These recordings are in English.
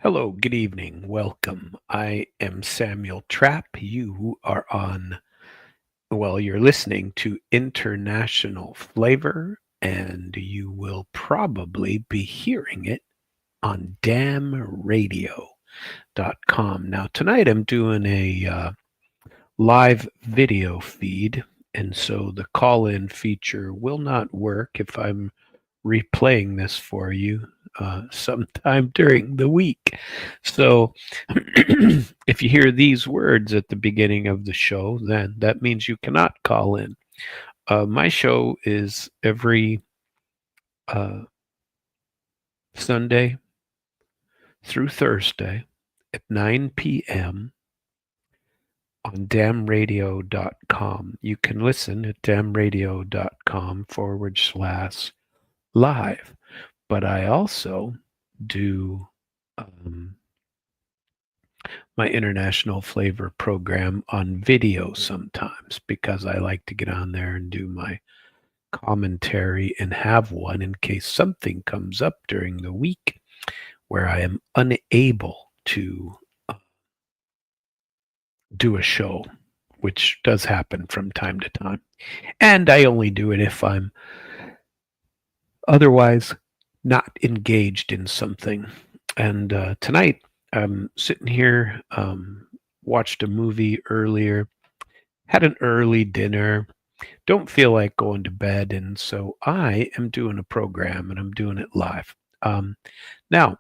Hello, good evening, welcome. I am Samuel Trapp. You're listening to International Flavor, and you will probably be hearing it on damradio.com. Now, tonight I'm doing a live video feed, and so the call in feature will not work if I'm replaying this for you sometime during the week. So if you hear these words at the beginning of the show, then that means you cannot call in. My show is every uh, Sunday through Thursday at 9 p.m. on damradio.com. You can listen at damradio.com/live. But I also do my international flavor program on video sometimes because I like to get on there and do my commentary and have one in case something comes up during the week where I am unable to do a show, which does happen from time to time. And I only do it if I'm otherwise not engaged in something. And tonight, I'm sitting here, watched a movie earlier, had an early dinner, don't feel like going to bed. And so I am doing a program and I'm doing it live. Now,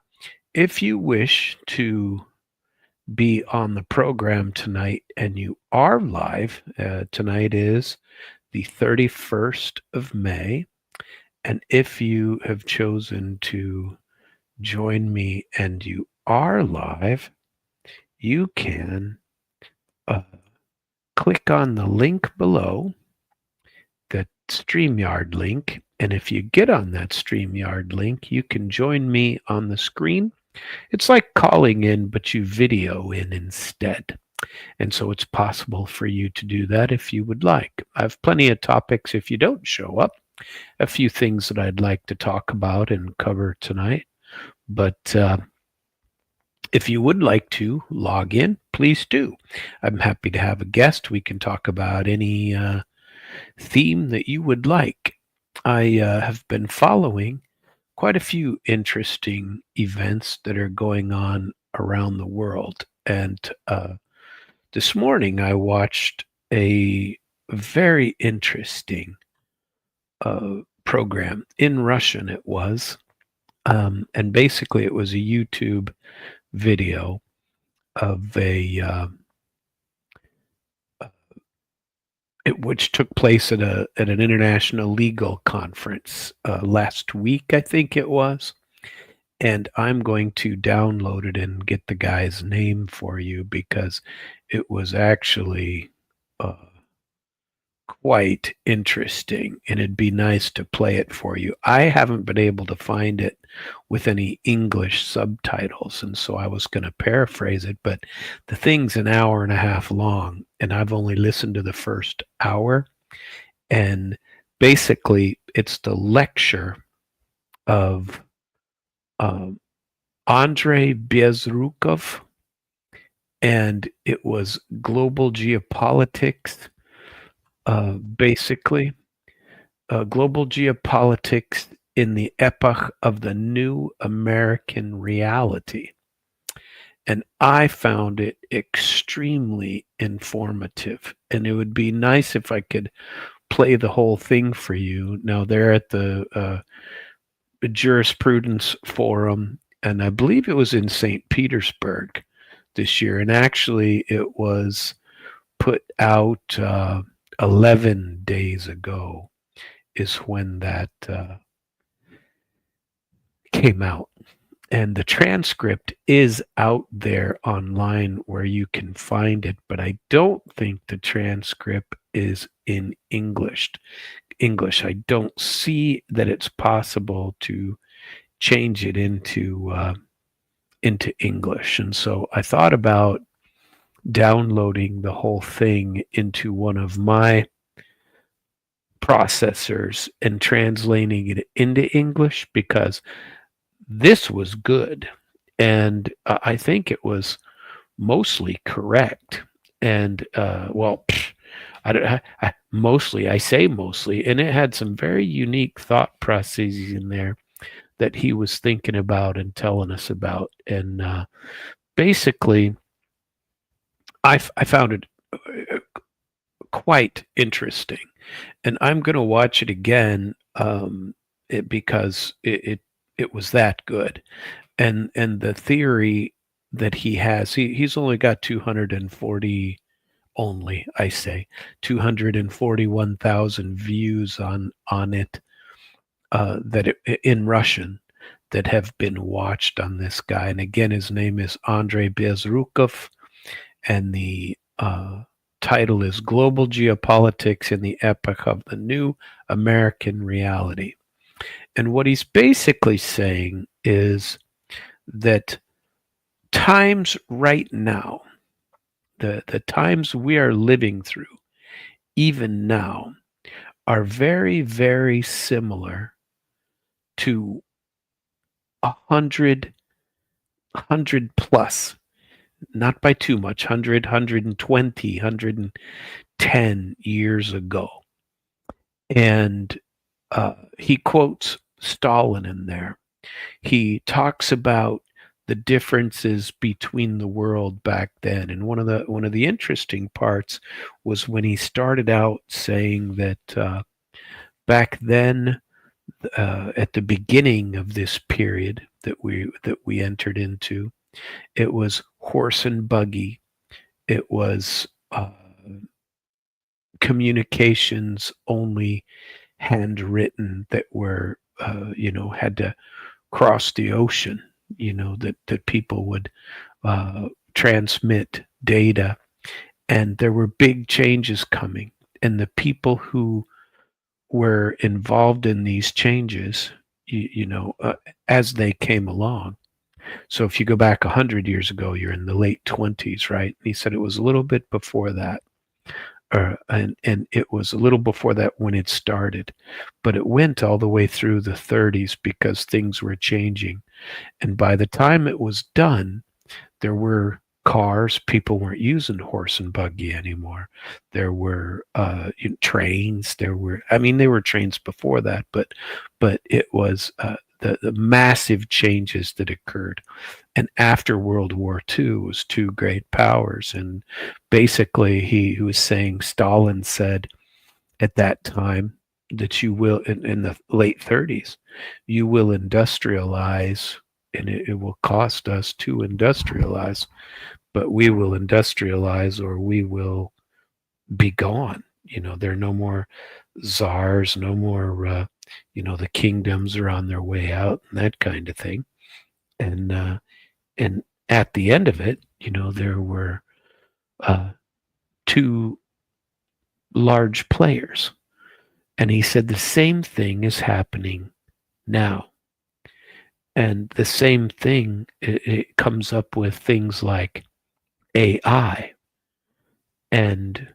if you wish to be on the program tonight and you are live, tonight is the 31st of May. And if you have chosen to join me and you are live, you can click on the link below, the StreamYard link. And if you get on that StreamYard link, you can join me on the screen. It's like calling in, but you video in instead. And so it's possible for you to do that if you would like. I have plenty of topics if you don't show up, a few things that I'd like to talk about and cover tonight. But if you would like to log in, please do. I'm happy to have a guest. We can talk about any theme that you would like. I have been following quite a few interesting events that are going on around the world. And this morning I watched a very interesting program in Russian, it was. And basically, it was a YouTube video of which took place at an international legal conference last week, I think it was. And I'm going to download it and get the guy's name for you because it was actually quite interesting, and it'd be nice to play it for you. I haven't been able to find it with any English subtitles, and so I was going to paraphrase it, but the thing's an hour and a half long, and I've only listened to the first hour. And basically, it's the lecture of Andrei Bezrukov, and it was global geopolitics, basically. Global geopolitics in the epoch of the new American reality. And I found it extremely informative. And it would be nice if I could play the whole thing for you. Now, they're at the Jurisprudence Forum, and I believe it was in St. Petersburg this year. And actually, it was put out 11 days ago is when that came out. And the transcript is out there online where you can find it, but I don't think the transcript is in English. I don't see that it's possible to change it into English. And so I thought about downloading the whole thing into one of my processors and translating it into English because this was good. and I think it was mostly correct. And well, I don't. Mostly, I say mostly, and it had some very unique thought processes in there that he was thinking about and telling us about. And basically, I found it quite interesting, and I'm going to watch it again because it was that good. And the theory that he has, he's only got 240, only I say 241,000 views on it, in Russian, that have been watched on this guy. And again, his name is Andrei Bezrukov, and the title is Global Geopolitics in the Epoch of the New American Reality. And what he's basically saying is that times right now, the times we are living through, even now, are very, very similar to 100 plus, not by too much, 100, 120, 110 years ago. And he quotes Stalin in there. He talks about the differences between the world back then. And one of the interesting parts was when he started out saying that back then, at the beginning of this period that we entered into, it was horse and buggy. It was communications only, handwritten, that were had to cross the ocean. That people would transmit data, and there were big changes coming, and the people who were involved in these changes, as they came along. So if you go back 100 years ago, you're in the late 20s, right? And he said it was a little bit before that, and it was a little before that when it started, but it went all the way through the 30s because things were changing. And by the time it was done, there were cars. People weren't using horse and buggy anymore. There were trains. There were trains before that, but it was the massive changes that occurred. And after World War II was two great powers. And basically, he was saying, Stalin said at that time, that you will, in the late 30s, you will industrialize, and it will cost us to industrialize, but we will industrialize or we will be gone. There are no more czars, no more, the kingdoms are on their way out, and that kind of thing. And at the end of it, there were two large players. And he said the same thing is happening now. And the same thing, it comes up with things like AI and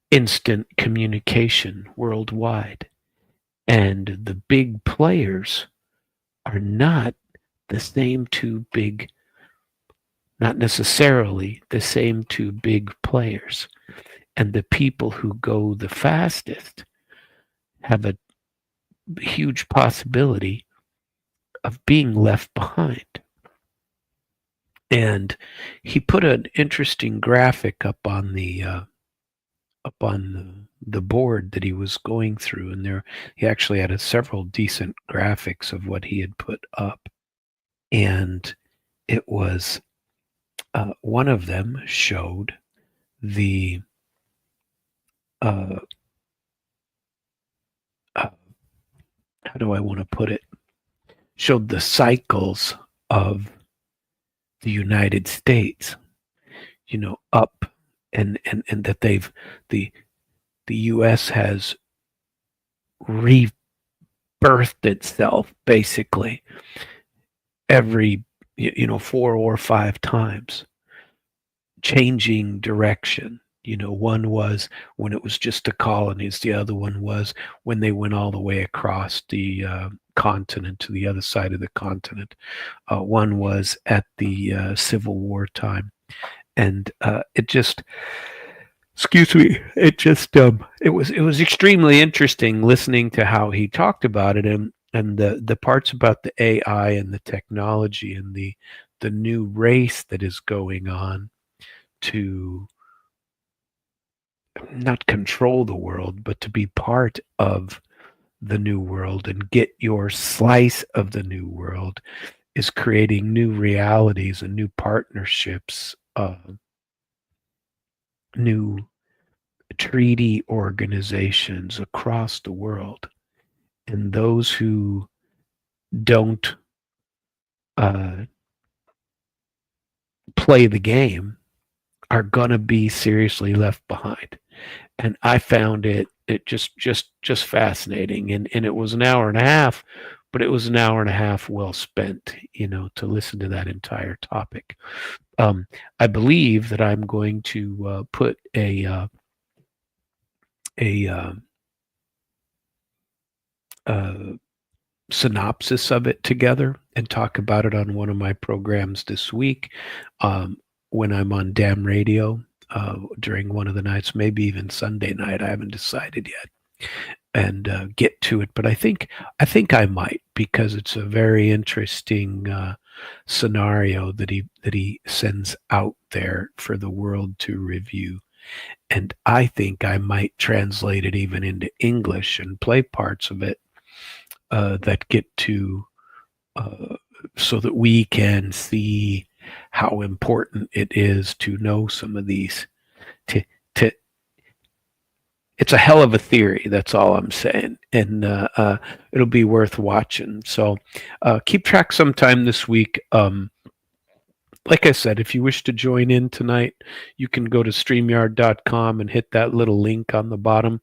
instant communication worldwide. And the big players are not the same two big, not necessarily the same two big players. And the people who go the fastest have a huge possibility of being left behind. And he put an interesting graphic up on the board that he was going through, and there he actually had several decent graphics of what he had put up. And it was one of them showed the how do I want to put it? Showed the cycles of the United States, up, and that the U.S. has rebirthed itself basically every 4 or 5 times, changing direction. One was when it was just the colonies. The other one was when they went all the way across the continent to the other side of the continent. One was at the Civil War time, and it just, excuse me, it was extremely interesting listening to how he talked about it, and the parts about the AI and the technology and the new race that is going on to not control the world, but to be part of the new world and get your slice of the new world is creating new realities and new partnerships, new treaty organizations across the world. And those who don't uh, play the game are going to be seriously left behind. And I found it just fascinating. And it was an hour and a half, but it was an hour and a half well spent, to listen to that entire topic. I believe that I'm going to put a synopsis of it together and talk about it on one of my programs this week, when I'm on Damn Radio, during one of the nights, maybe even Sunday night. I haven't decided yet, and get to it. But I think I might, because it's a very interesting scenario that he sends out there for the world to review. And I think I might translate it even into English and play parts of it that get to, so that we can see how important it is to know some of these. To, to It's a hell of a theory. That's all I'm saying, and it'll be worth watching. So keep track sometime this week. Like I said, if you wish to join in tonight, you can go to StreamYard.com and hit that little link on the bottom.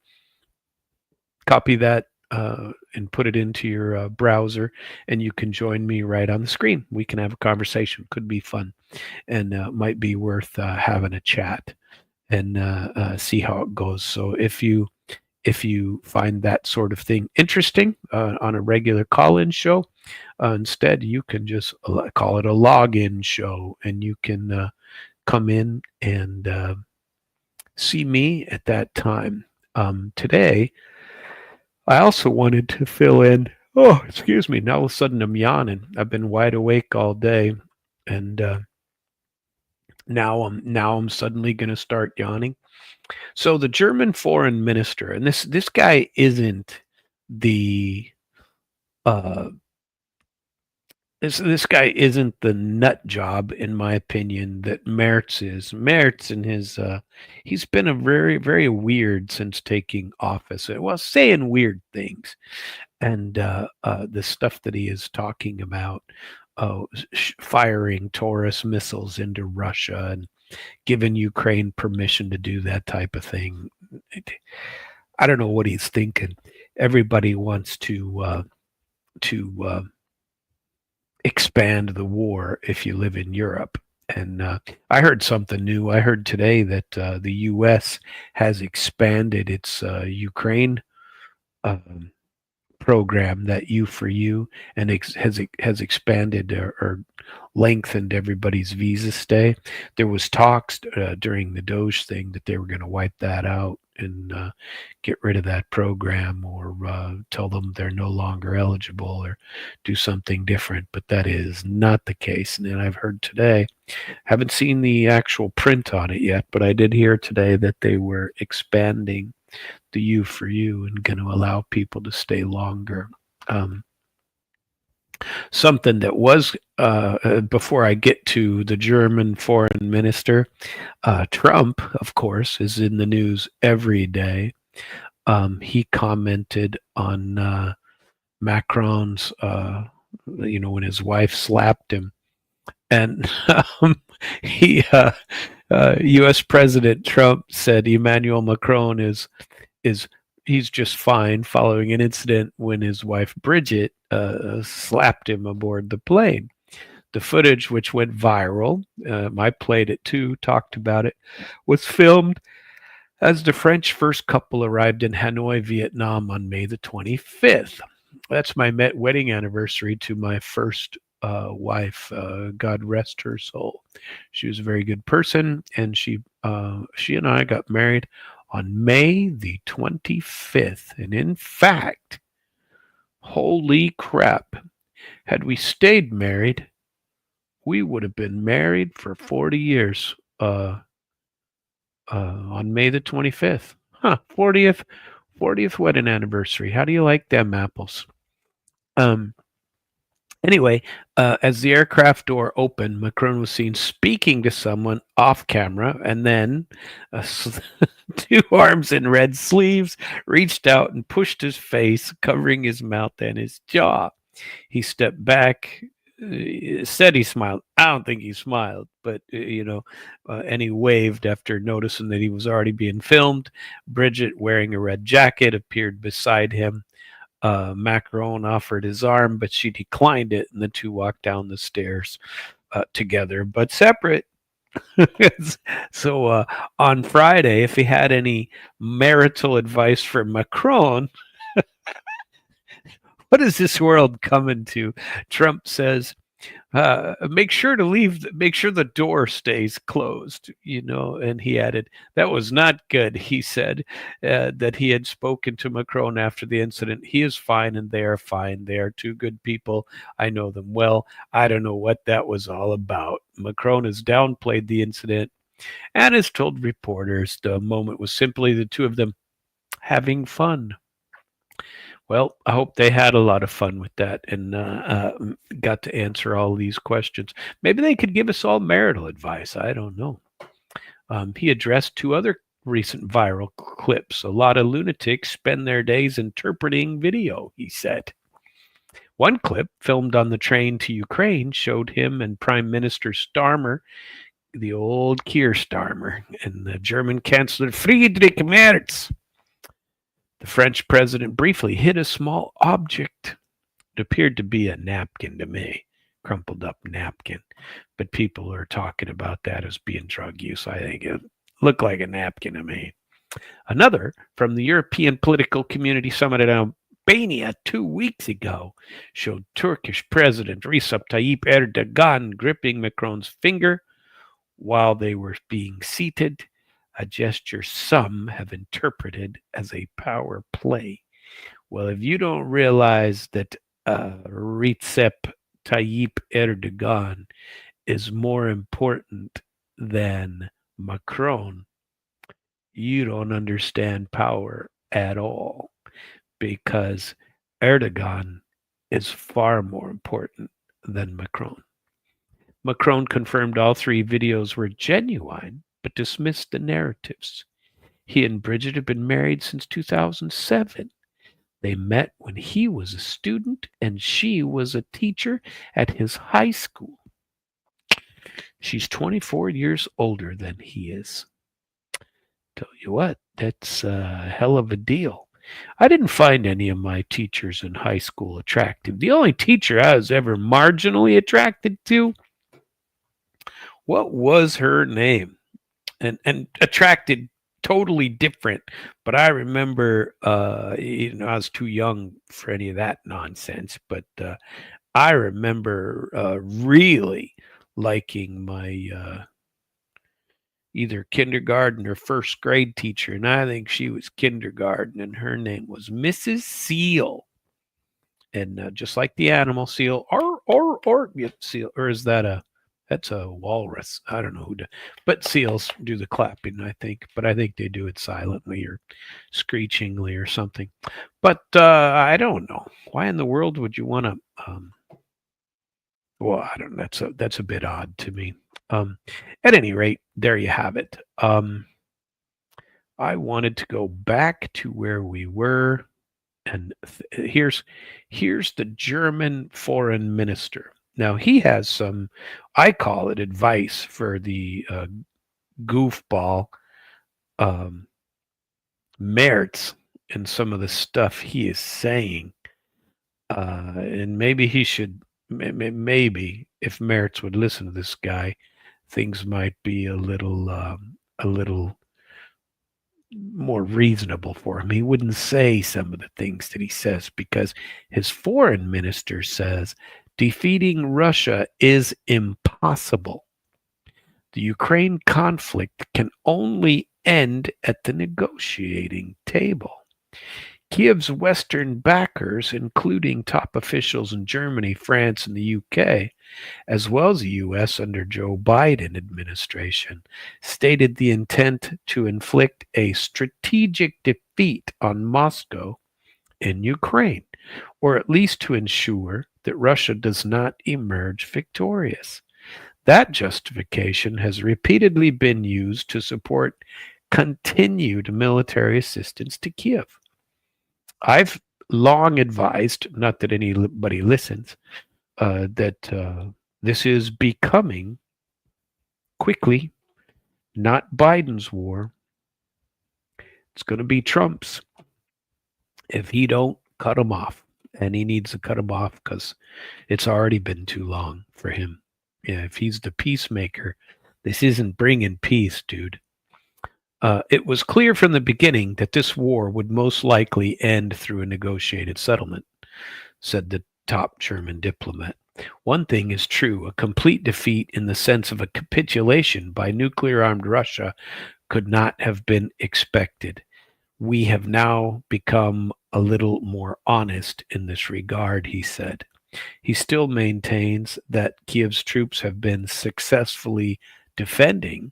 Copy that and put it into your browser, and you can join me right on the screen. We can have a conversation. Could be fun, and might be worth having a chat and see how it goes. So if you find that sort of thing interesting on a regular call-in show, instead you can just call it a login show, and you can come in and see me at that time. Today, I also wanted to fill in. Oh, excuse me. Now all of a sudden I'm yawning. I've been wide awake all day, and now I'm suddenly going to start yawning. So the German foreign minister, and this guy isn't the uh, this guy isn't the nut job, in my opinion, that Merz is. Merz and his he's been a very, very weird since taking office. Well, saying weird things, and the stuff that he is talking about, firing Taurus missiles into Russia and giving Ukraine permission to do that type of thing. I don't know what he's thinking. Everybody wants to expand the war if you live in Europe. And I heard something new. I heard today that the U.S. has expanded its Ukraine program, that U for You, and has expanded or lengthened everybody's visa stay. There was talks during the Doge thing that they were going to wipe that out and get rid of that program, or tell them they're no longer eligible, or do something different. But that is not the case. And then I've heard today, haven't seen the actual print on it yet, but I did hear today that they were expanding the U for You and going to allow people to stay longer. Something that was, before I get to the German foreign minister, Trump, of course, is in the news every day. He commented on Macron's, when his wife slapped him, and he, U.S. President Trump said Emmanuel Macron is he's just fine, following an incident when his wife Bridget slapped him aboard the plane. The footage, which went viral, I played it too, talked about it, was filmed as the French first couple arrived in Hanoi, Vietnam on May the 25th. That's my wedding anniversary to my first wife. God rest her soul. She was a very good person, and she and I got married on May the 25th. And in fact, holy crap, had we stayed married, we would have been married for 40 years on May the 25th. Huh, 40th wedding anniversary. How do you like them apples? Um, Anyway, as the aircraft door opened, Macron was seen speaking to someone off camera, and then two arms in red sleeves reached out and pushed his face, covering his mouth and his jaw. He stepped back, said he smiled. I don't think he smiled, but and he waved after noticing that he was already being filmed. Bridget, wearing a red jacket, appeared beside him. Macron offered his arm, but she declined it, and the two walked down the stairs together, but separate. So on Friday, if he had any marital advice for Macron, what is this world coming to? Trump says, make sure the door stays closed, and he added, that was not good. He said that he had spoken to Macron after the incident. He is fine and they are fine. They are two good people. I know them well. I don't know what that was all about. Macron has downplayed the incident and has told reporters the moment was simply the two of them having fun. Well, I hope they had a lot of fun with that and got to answer all these questions. Maybe they could give us all marital advice. I don't know. He addressed two other recent viral clips. A lot of lunatics spend their days interpreting video, he said. One clip, filmed on the train to Ukraine, showed him and Prime Minister Starmer, the old Keir Starmer, and the German Chancellor Friedrich Merz. The French president briefly hid a small object. It appeared to be a napkin to me, crumpled up napkin. But people are talking about that as being drug use. I think it looked like a napkin to me. Another from the European Political Community Summit in Albania 2 weeks ago showed Turkish President Recep Tayyip Erdogan gripping Macron's finger while they were being seated, a gesture some have interpreted as a power play. Well, if you don't realize that Recep Tayyip Erdogan is more important than Macron, you don't understand power at all, because Erdogan is far more important than Macron. Macron confirmed all three videos were genuine, but dismissed the narratives. He and Bridget have been married since 2007. They met when he was a student and she was a teacher at his high school. She's 24 years older than he is. Tell you what, that's a hell of a deal. I didn't find any of my teachers in high school attractive. The only teacher I was ever marginally attracted to, what was her name? And attracted totally different. But I remember, I was too young for any of that nonsense. But I remember really liking my either kindergarten or first grade teacher, and I think she was kindergarten, and her name was Mrs. Seal. And just like the animal seal, or seal, or is that that's a walrus? I don't know who does, but seals do the clapping, I think. But I think they do it silently or screechingly or something. But I don't know. Why in the world would you want to? Well, I don't. That's a bit odd to me. At any rate, there you have it. I wanted to go back to where we were, and here's the German foreign minister. Now he has some, I call it advice for the goofball Merz and some of the stuff he is saying, and maybe he should. Maybe if Merz would listen to this guy, things might be a little more reasonable for him. He wouldn't say some of the things that he says because his foreign minister says defeating Russia is impossible. The Ukraine conflict can only end at the negotiating table. Kiev's Western backers, including top officials in Germany, France, and the UK, as well as the US under Joe Biden administration, stated the intent to inflict a strategic defeat on Moscow in Ukraine, or at least to ensure that Russia does not emerge victorious. That justification has repeatedly been used to support continued military assistance to Kiev. I've long advised, not that anybody listens, that this is becoming quickly not Biden's war. It's going to be Trump's if he don't cut him off. And he needs to cut him off because it's already been too long for him. Yeah, if he's the peacemaker, this isn't bringing peace, dude. It was clear from the beginning that this war would most likely end through a negotiated settlement, said the top German diplomat. One thing is true, a complete defeat in the sense of a capitulation by nuclear armed Russia could not have been expected. We have now become a little more honest in this regard, he said. He still maintains that Kiev's troops have been successfully defending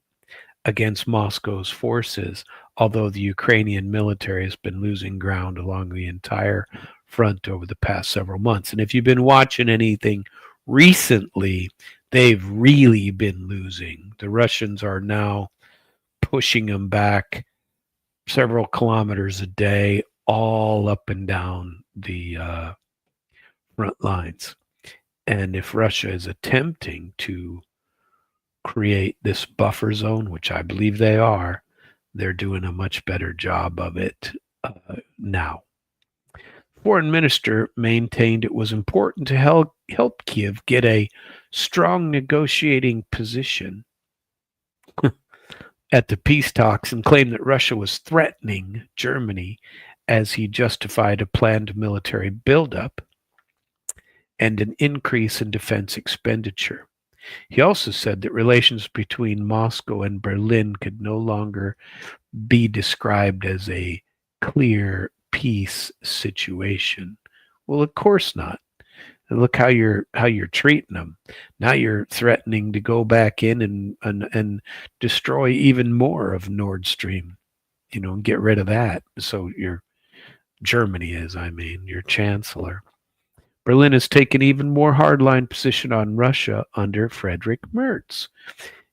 against Moscow's forces, although the Ukrainian military has been losing ground along the entire front over the past several months. And if you've been watching anything recently, they've really been losing. The Russians are now pushing them back several kilometers a day, all up and down the front lines. And if Russia is attempting to create this buffer zone, which I believe they are, they're doing a much better job of it now. Foreign minister maintained it was important to help Kiev get a strong negotiating position at the peace talks and claimed that Russia was threatening Germany as he justified a planned military buildup and an increase in defense expenditure. He also said that relations between Moscow and Berlin could no longer be described as a clear peace situation. Well, of course not. And look how you're treating them. Now you're threatening to go back in and destroy even more of Nord Stream, and get rid of that. So your Germany is, your chancellor. Berlin has taken even more hardline position on Russia under Friedrich Merz.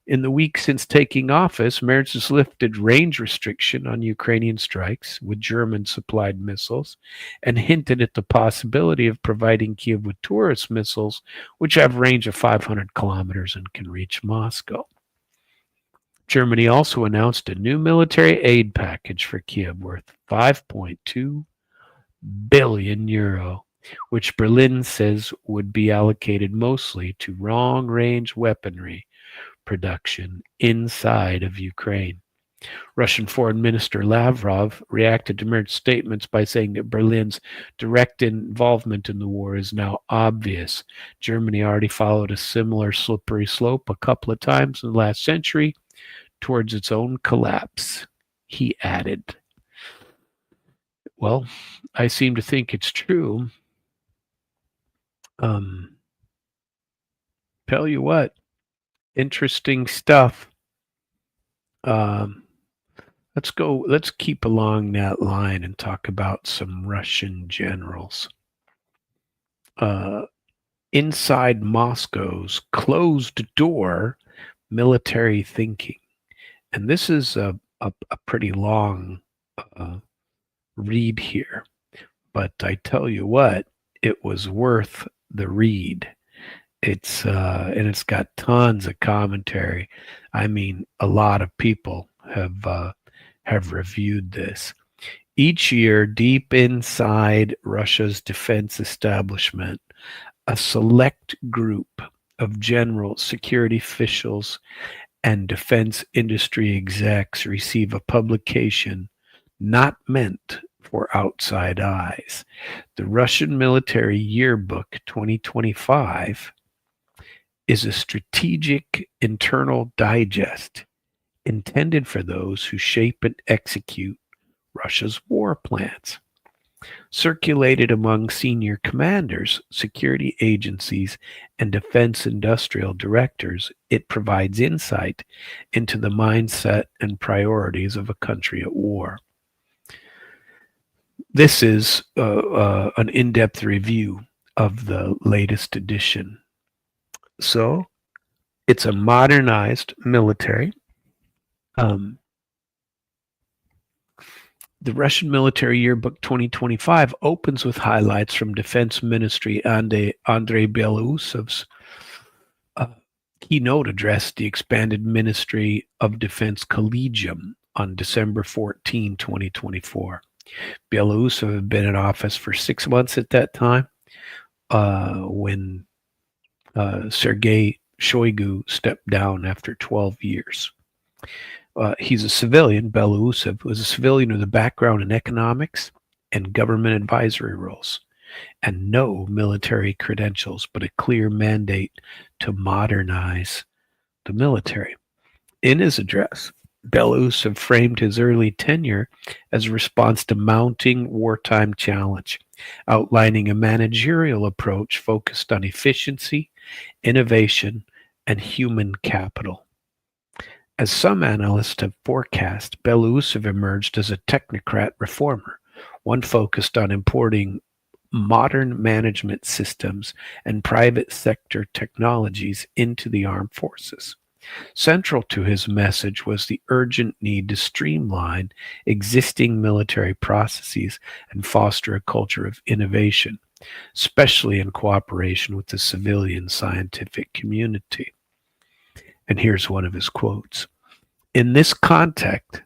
In the week since taking office, Merz has lifted range restriction on Ukrainian strikes with German-supplied missiles and hinted at the possibility of providing Kiev with tourist missiles, which have range of 500 kilometers and can reach Moscow. Germany also announced a new military aid package for Kiev worth 5.2 billion euro, which Berlin says would be allocated mostly to long-range weaponry production inside of Ukraine. Russian Foreign Minister Lavrov reacted to Merz's statements by saying that Berlin's direct involvement in the war is now obvious. Germany already followed a similar slippery slope a couple of times in the last century towards its own collapse, he added. Well, I seem to think it's true. Tell you what, interesting stuff. Let's keep along that line and talk about some Russian generals. Inside Moscow's closed door military thinking. And this is a pretty long read here. But I tell you what, it was worth the read. It's got tons of commentary. A lot of people have reviewed this. Each year, deep inside Russia's defense establishment, a select group of general security officials and defense industry execs receive a publication not meant for outside eyes. The Russian Military Yearbook 2025 is a strategic internal digest intended for those who shape and execute Russia's war plans. Circulated among senior commanders, security agencies, and defense industrial directors, it provides insight into the mindset and priorities of a country at war. This is an in-depth review of the latest edition. So it's a modernized military. Um, The Russian Military Yearbook 2025 opens with highlights from Defense Ministry Andrei Belousov's uh, keynote address, the expanded Ministry of Defense Collegium, on December 14, 2024. Belousov had been in office for 6 months at that time when Sergei Shoigu stepped down after 12 years. He's a civilian. Belousov was a civilian with a background in economics and government advisory roles, and no military credentials, but a clear mandate to modernize the military. In his address, Belousov framed his early tenure as a response to mounting wartime challenge, outlining a managerial approach focused on efficiency, innovation, and human capital. As some analysts have forecast, Belousov emerged as a technocrat reformer, one focused on importing modern management systems and private sector technologies into the armed forces. Central to his message was the urgent need to streamline existing military processes and foster a culture of innovation, especially in cooperation with the civilian scientific community. And here's one of his quotes. In this context,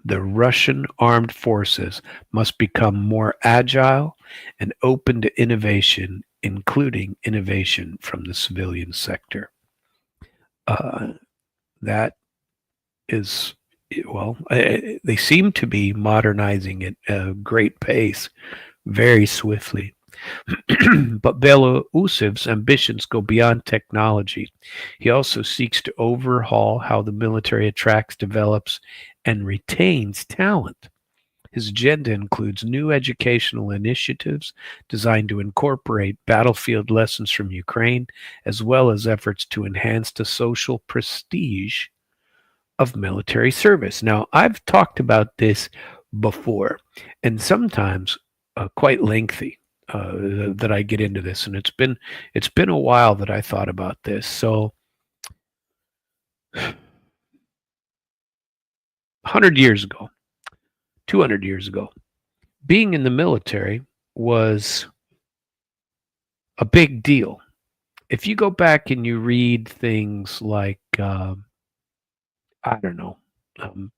the Russian armed forces must become more agile and open to innovation, including innovation from the civilian sector. That is, well, they seem to be modernizing at a great pace, very swiftly. But Belousov's ambitions go beyond technology. He also seeks to overhaul how the military attracts, develops, and retains talent. His agenda includes new educational initiatives designed to incorporate battlefield lessons from Ukraine, as well as efforts to enhance the social prestige of military service. Now, I've talked about this before, and sometimes quite lengthy that I get into this, and it's been a while that I thought about this. So, 100 years ago, 200 years ago, being in the military was a big deal. If you go back and you read things like I don't know,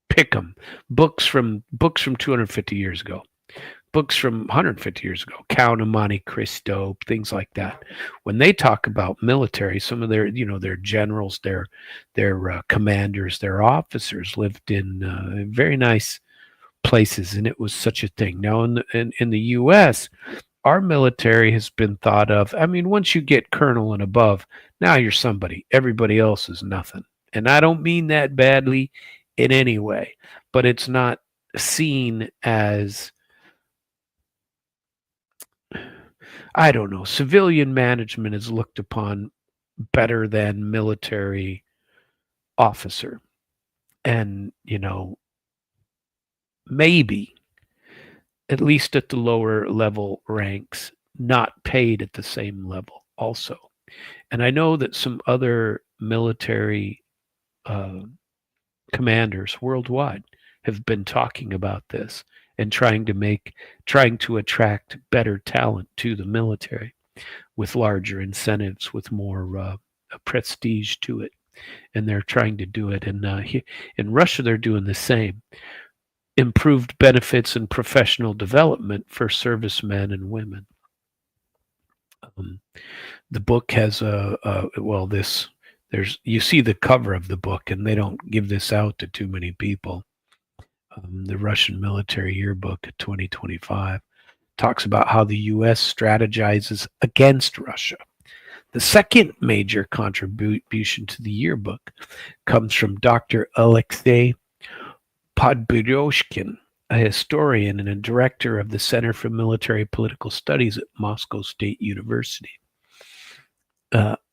pick 'em, books from 250 years ago, books from 150 years ago, Count of Monte Cristo, things like that. When they talk about military, some of their generals, their commanders, their officers lived in very nice places, and it was such a thing. Now, in the U.S., our military has been thought of. I mean, once you get colonel and above, now you're somebody. Everybody else is nothing. And I don't mean that badly in any way, but it's not seen as, I don't know, civilian management is looked upon better than military officer. And, maybe, at least at the lower level ranks, not paid at the same level also. And I know that some other military uh, commanders worldwide have been talking about this and trying to attract better talent to the military with larger incentives, with more prestige to it. And they're trying to do it. And in Russia, they're doing the same. Improved benefits and professional development for servicemen and women. Um, the book has you see the cover of the book, and they don't give this out to too many people. The Russian Military Yearbook 2025 talks about how the U.S. strategizes against Russia. The second major contribution to the yearbook comes from Dr. Alexei Podborozhkin, a historian and a director of the Center for Military Political Studies at Moscow State University.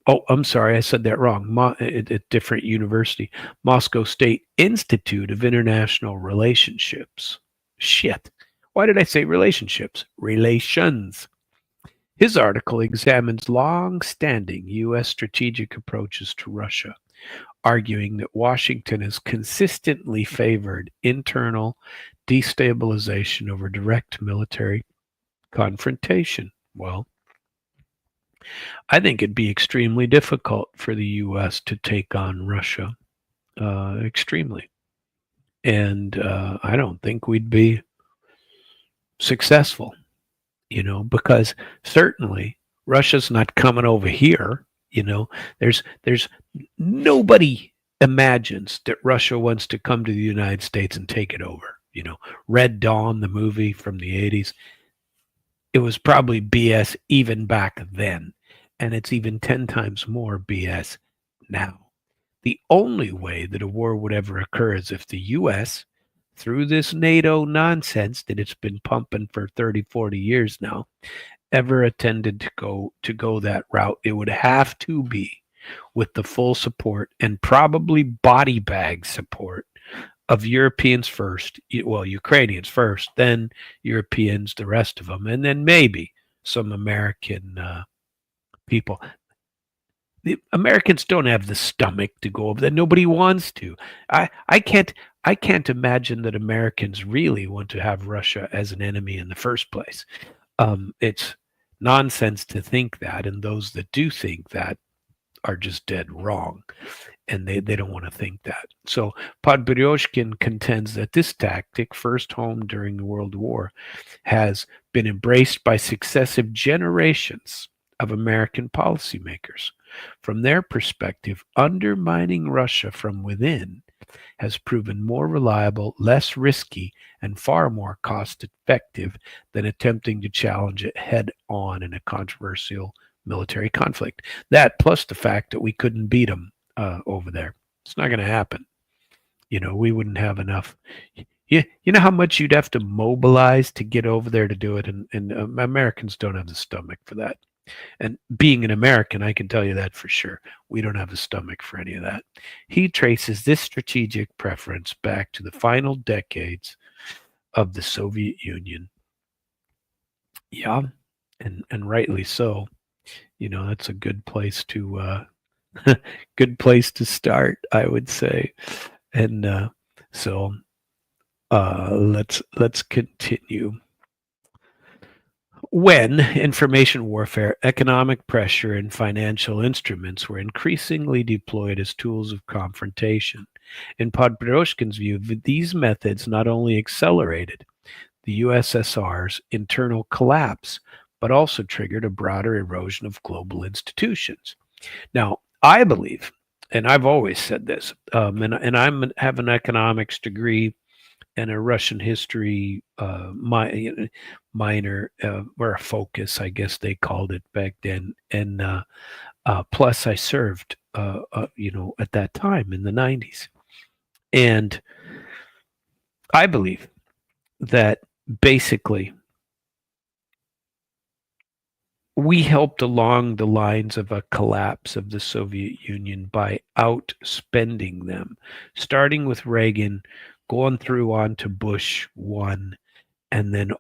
I'm sorry, I said that wrong. A different university, Moscow State Institute of International Relationships. Shit. Why did I say relationships? Relations. His article examines long-standing U.S. strategic approaches to Russia, arguing that Washington has consistently favored internal destabilization over direct military confrontation. Well, I think it'd be extremely difficult for the U.S. to take on Russia, extremely. And I don't think we'd be successful, because certainly Russia's not coming over here. There's nobody imagines that Russia wants to come to the United States and take it over. Red Dawn, the movie from the 80s, it was probably BS even back then. And it's even 10 times more BS now. The only way that a war would ever occur is if the U.S., through this NATO nonsense that it's been pumping for 30, 40 years now, ever attended to go that route. It would have to be with the full support and probably body bag support of Europeans first, well, Ukrainians first, then Europeans, the rest of them, and then maybe some American people. The Americans don't have the stomach to go over there. Nobody wants to. I can't imagine that Americans really want to have Russia as an enemy in the first place. It's nonsense to think that, and those that do think that are just dead wrong, and they don't want to think that. So Podborozhkin contends that this tactic, first honed during the World War, has been embraced by successive generations of American policymakers. From their perspective, undermining Russia from within has proven more reliable, less risky, and far more cost effective than attempting to challenge it head on in a controversial military conflict. That plus the fact that we couldn't beat them over there. It's not going to happen. We wouldn't have enough. You know how much you'd have to mobilize to get over there to do it, and Americans don't have the stomach for that. And being an American, I can tell you that for sure. We don't have the stomach for any of that. He traces this strategic preference back to the final decades of the Soviet Union. Yeah, and rightly so. That's a good place to good place to start, I would say. And so let's continue. When information warfare, economic pressure, and financial instruments were increasingly deployed as tools of confrontation. In Podborozhkin's view, these methods not only accelerated the USSR's internal collapse, but also triggered a broader erosion of global institutions. Now, I believe, and I've always said this, and I have an economics degree and a Russian history minor, or a focus, I guess they called it back then. And plus, I served, at that time in the 90s. And I believe that basically we helped along the lines of a collapse of the Soviet Union by outspending them, starting with Reagan, going through on to Bush 1, and then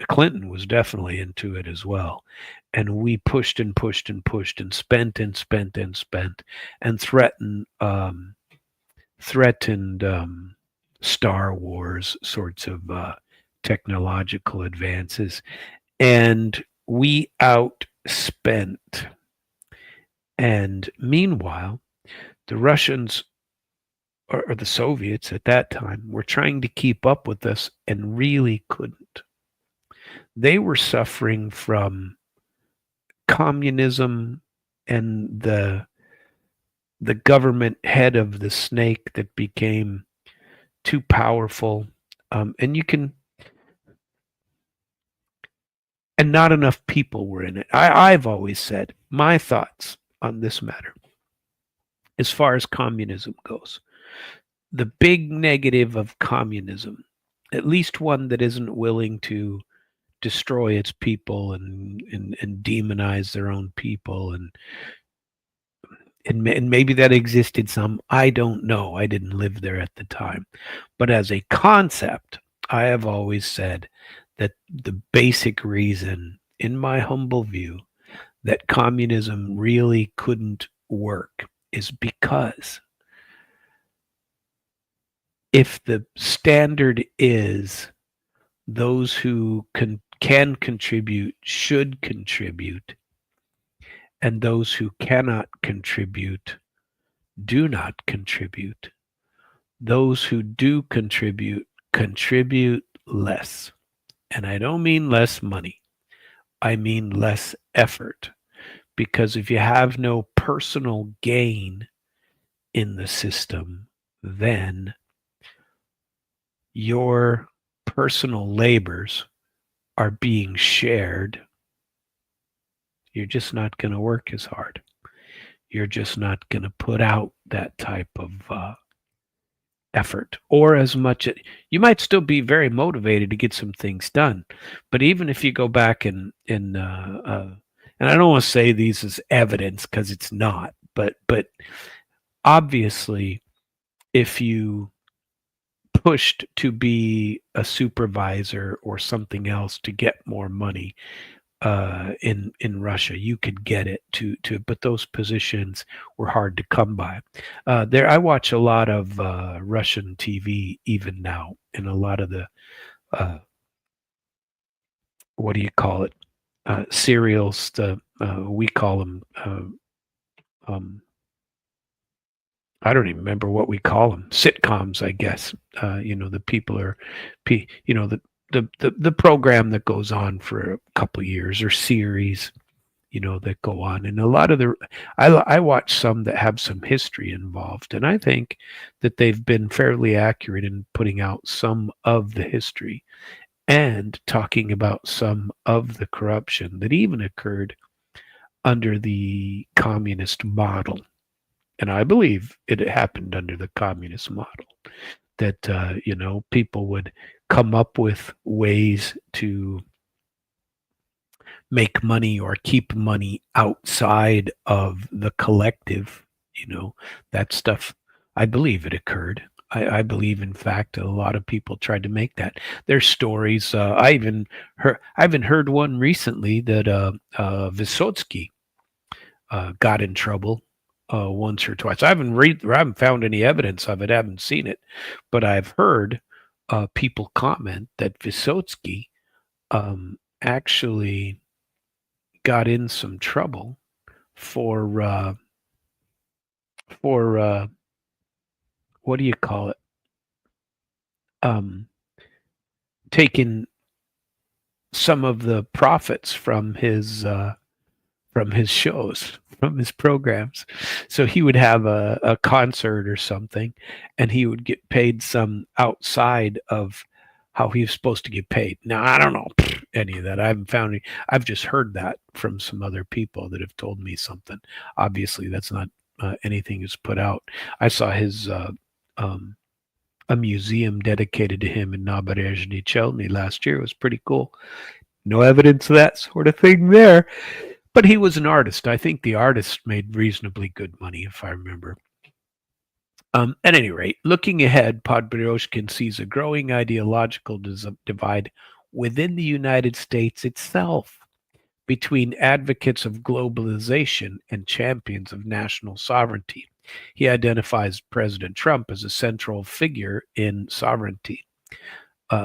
Clinton was definitely into it as well. And we pushed and pushed and pushed and spent and spent and spent and threatened Star Wars sorts of technological advances. And we outspent. And meanwhile, the Russians or the Soviets at that time were trying to keep up with us and really couldn't. They were suffering from communism and the government head of the snake that became too powerful, and you can, and not enough people were in it. I've always said my thoughts on this matter as far as communism goes. The big negative of communism, at least one that isn't willing to destroy its people and demonize their own people, and maybe that existed some. I don't know. I didn't live there at the time. But as a concept, I have always said that the basic reason, in my humble view, that communism really couldn't work is because if the standard is those who can contribute should contribute, and those who cannot contribute do not contribute, those who do contribute less. And I don't mean less money, I mean less effort. Because if you have no personal gain in the system, then your personal labors are being shared. You're just not going to work as hard. You're just not going to put out that type of effort or as much. You might still be very motivated to get some things done, but even if you go back and I don't want to say these as evidence because it's not, but obviously, if you pushed to be a supervisor or something else to get more money in Russia, you could get it but those positions were hard to come by. There, I watch a lot of Russian TV even now, and a lot of the uh, what do you call it? Serials. We call them. Um, I don't even remember what we call them. Sitcoms, I guess. The people are, the program that goes on for a couple of years, or series, that go on. And a lot of I watch some that have some history involved, and I think that they've been fairly accurate in putting out some of the history and talking about some of the corruption that even occurred under the communist model. And I believe it happened under the communist model that, people would come up with ways to make money or keep money outside of the collective, that stuff. I believe it occurred. I believe, in fact, a lot of people tried to make that. There's stories. I even heard one recently that Vysotsky got in trouble once or twice. I haven't found any evidence of it. I haven't seen it, but I've heard people comment that Vysotsky actually got in some trouble for what do you call it? Um, Taking some of the profits from his shows, from his programs. So he would have a concert or something, and he would get paid some outside of how he was supposed to get paid. Now, I don't know any of that. I haven't found any. I've just heard that from some other people that have told me something. Obviously, that's not anything is put out. I saw his um, a museum dedicated to him in Naberezhny Chelny last year. It was pretty cool. No evidence of that sort of thing there. But he was an artist. I think the artist made reasonably good money, if I remember. At any rate, looking ahead, Podbyorshkin sees a growing ideological divide within the United States itself between advocates of globalization and champions of national sovereignty. He identifies President Trump as a central figure in sovereignty.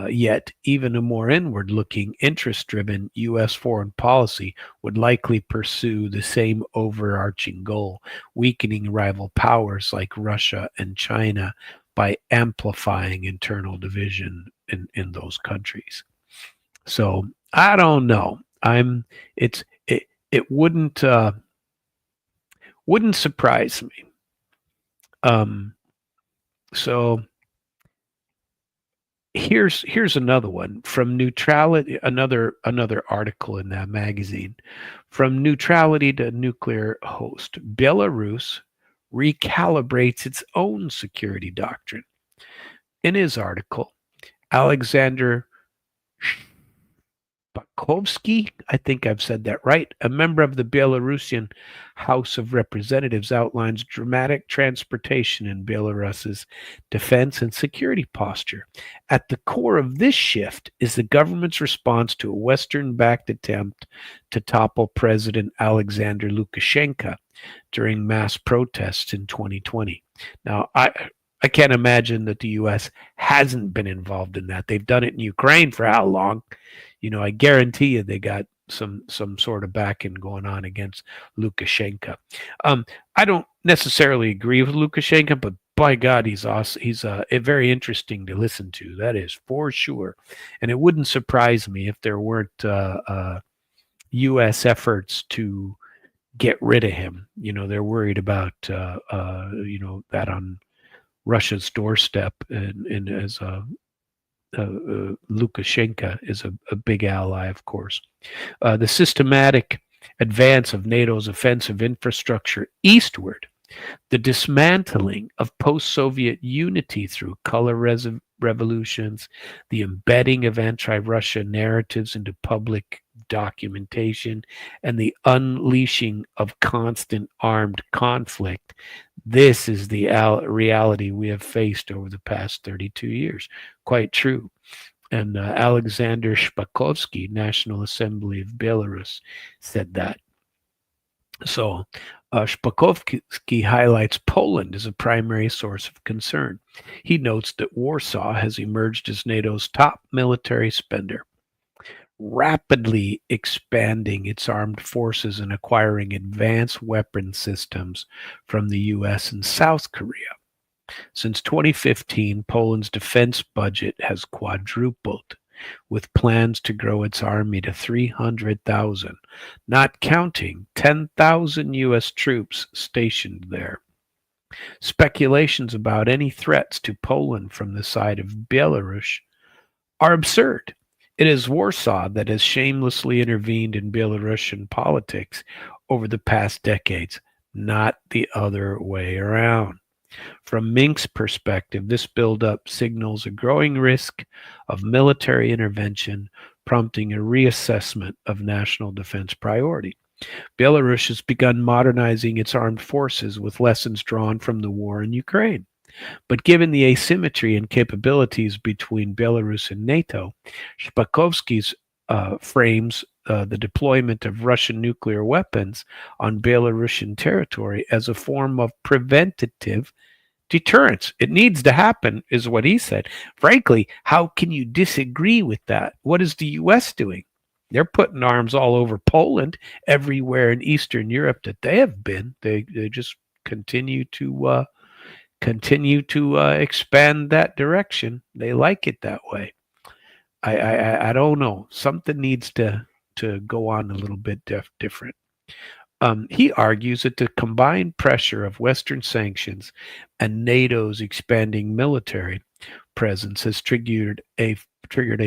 Yet, even a more inward looking, interest driven U.S. foreign policy would likely pursue the same overarching goal, weakening rival powers like Russia and China by amplifying internal division in those countries. So I don't know. It wouldn't surprise me. Um, so Here's another one from neutrality. Another article in that magazine. From neutrality to nuclear host, Belarus recalibrates its own security doctrine. In his article, Alexander Bakovsky, I think I've said that right, a member of the Belarusian House of Representatives, outlines dramatic transportation in Belarus's defense and security posture. At the core of this shift is the government's response to a Western backed attempt to topple President Alexander Lukashenko during mass protests in 2020. Now, I can't imagine that the U.S. hasn't been involved in that. They've done it in Ukraine for how long? I guarantee you they got some sort of backing going on against Lukashenko. I don't necessarily agree with Lukashenko, but by God, he's awesome. He's very interesting to listen to. That is for sure, and it wouldn't surprise me if there weren't U.S. efforts to get rid of him. They're worried about that on Russia's doorstep, and as Lukashenko is a big ally, of course. The systematic advance of NATO's offensive infrastructure eastward, the dismantling of post Soviet unity through color revolutions, the embedding of anti Russia narratives into public documentation, and the unleashing of constant armed conflict. This is the reality we have faced over the past 32 years. Quite true. And Alexander Shpakovsky, National Assembly of Belarus, said that. So Shpakovsky highlights Poland as a primary source of concern. He notes that Warsaw has emerged as NATO's top military spender, rapidly expanding its armed forces and acquiring advanced weapon systems from the US and South Korea. Since 2015, Poland's defense budget has quadrupled, with plans to grow its army to 300,000, not counting 10,000 US troops stationed there. Speculations about any threats to Poland from the side of Belarus are absurd. It is Warsaw that has shamelessly intervened in Belarusian politics over the past decades, not the other way around. From Minsk's perspective, this buildup signals a growing risk of military intervention, prompting a reassessment of national defense priority. Belarus has begun modernizing its armed forces with lessons drawn from the war in Ukraine. But given the asymmetry in capabilities between Belarus and NATO, Shpakovsky's frames the deployment of Russian nuclear weapons on Belarusian territory as a form of preventative deterrence. It needs to happen, is what he said. Frankly, how can you disagree with that? What is the U.S. doing? They're putting arms all over Poland, everywhere in Eastern Europe that they have been. They just continue to expand that direction. They like it that way. I don't know. Something needs to go on a little bit different. He argues that the combined pressure of Western sanctions and NATO's expanding military presence has triggered a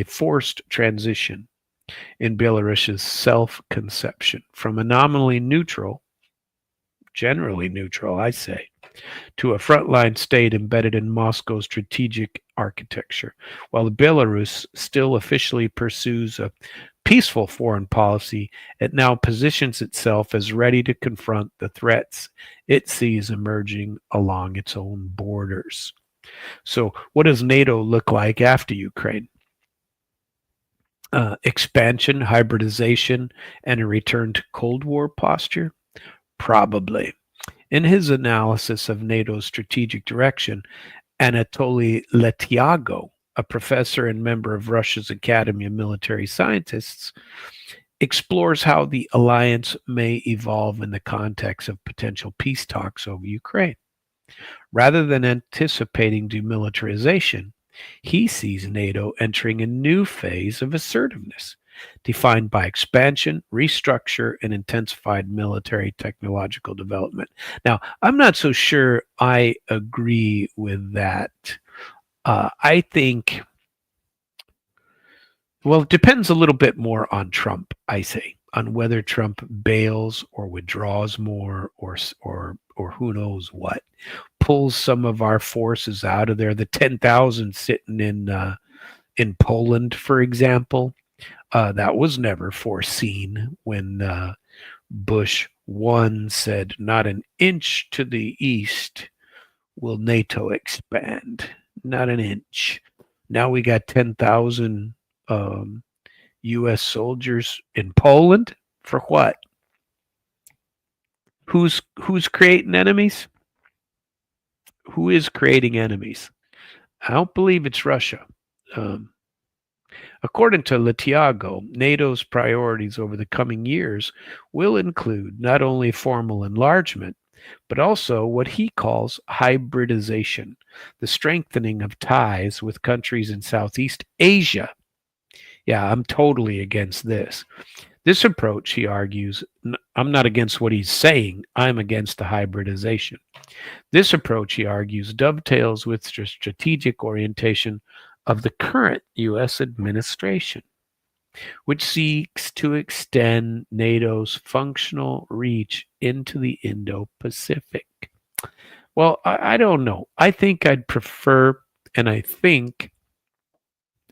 forced transition in Belarus's self-conception from a nominally neutral, generally neutral, I say, to a frontline state embedded in Moscow's strategic architecture. While Belarus still officially pursues a peaceful foreign policy, it now positions itself as ready to confront the threats it sees emerging along its own borders. So, what does NATO look like after Ukraine? Expansion, hybridization, and a return to Cold War posture? Probably. In his analysis of NATO's strategic direction, Anatoly Letyago, a professor and member of Russia's Academy of Military Scientists, explores how the alliance may evolve in the context of potential peace talks over Ukraine. Rather than anticipating demilitarization, he sees NATO entering a new phase of assertiveness, defined by expansion, restructure, and intensified military technological development. Now, I'm not so sure I agree with that. I think Well, it depends a little bit more on Trump, I say, on whether Trump bails or withdraws more, or who knows what, pulls some of our forces out of there. The 10,000 sitting in Poland, for example, that was never foreseen when Bush one said, "Not an inch to the east will NATO expand, not an inch." Now we got 10,000 um, U.S. soldiers in Poland for what? Who's creating enemies? Who is creating enemies? I don't believe it's Russia. Um, According to Latiago, NATO's priorities over the coming years will include not only formal enlargement, but also what he calls hybridization, the strengthening of ties with countries in Southeast Asia. Yeah, I'm totally against this. This approach, he argues, I'm not against what he's saying, I'm against the hybridization. This approach, he argues, dovetails with the strategic orientation of the current U.S. administration, which seeks to extend NATO's functional reach into the Indo Pacific. Well, I don't know. I think I'd prefer, and I think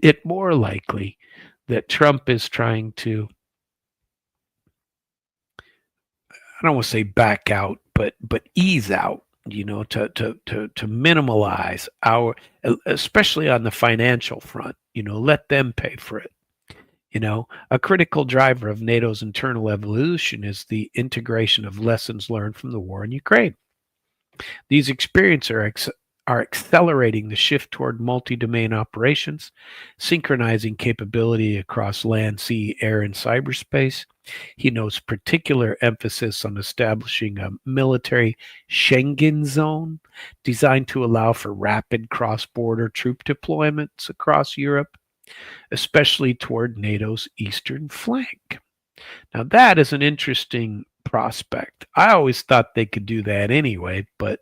it more likely that Trump is trying to, I don't want to say back out, but ease out, to minimalize our, especially on the financial front, let them pay for it. A critical driver of NATO's internal evolution is the integration of lessons learned from the war in Ukraine. These experiences are accelerating the shift toward multi-domain operations, synchronizing capability across land, sea, air, and cyberspace. He notes particular emphasis on establishing a military Schengen zone designed to allow for rapid cross-border troop deployments across Europe, especially toward NATO's eastern flank. Now, that is an interesting prospect. I always thought they could do that anyway, but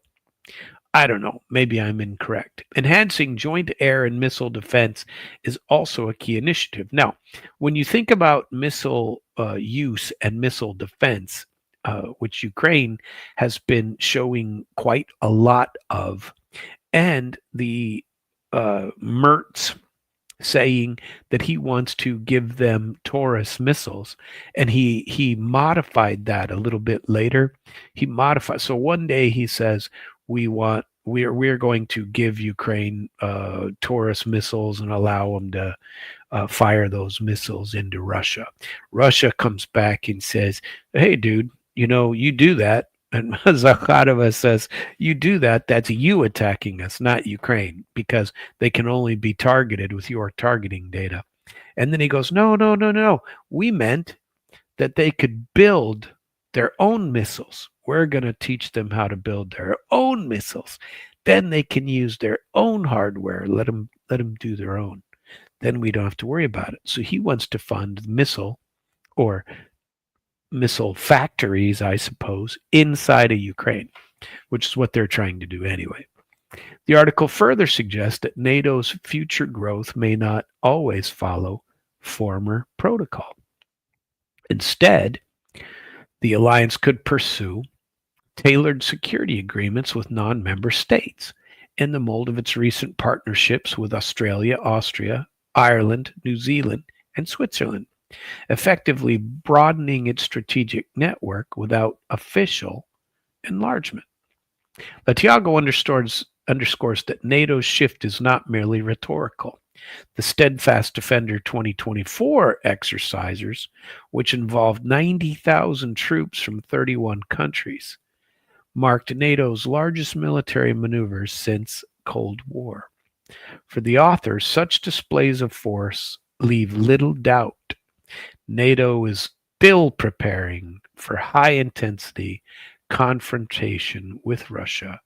I don't know. Maybe I'm incorrect. Enhancing joint air and missile defense is also a key initiative. Now, when you think about missile use and missile defense, which Ukraine has been showing quite a lot of, and the Mertz saying that he wants to give them Taurus missiles, and he modified that a little bit later. He modified, so one day he says, we're going to give Ukraine Taurus missiles and allow them to fire those missiles into Russia. Russia comes back and says, "Hey, dude, you do that." And Zakharova says, "You do that, that's you attacking us, not Ukraine, because they can only be targeted with your targeting data." And then he goes, "No, no, no, no. We meant that they could build their own missiles. We're going to teach them how to build their own missiles. Then they can use their own hardware. Let them do their own. Then we don't have to worry about it." So he wants to fund or missile factories, I suppose, inside of Ukraine, which is what they're trying to do anyway. The article further suggests that NATO's future growth may not always follow former protocol. Instead, the alliance could pursue tailored security agreements with non-member states in the mold of its recent partnerships with Australia, Austria, Ireland, New Zealand, and Switzerland, effectively broadening its strategic network without official enlargement. Latiago underscores that NATO's shift is not merely rhetorical. The Steadfast Defender 2024 exercises, which involved 90,000 troops from 31 countries, marked NATO's largest military maneuvers since Cold War. For the author, such displays of force leave little doubt NATO is still preparing for high-intensity confrontation with Russia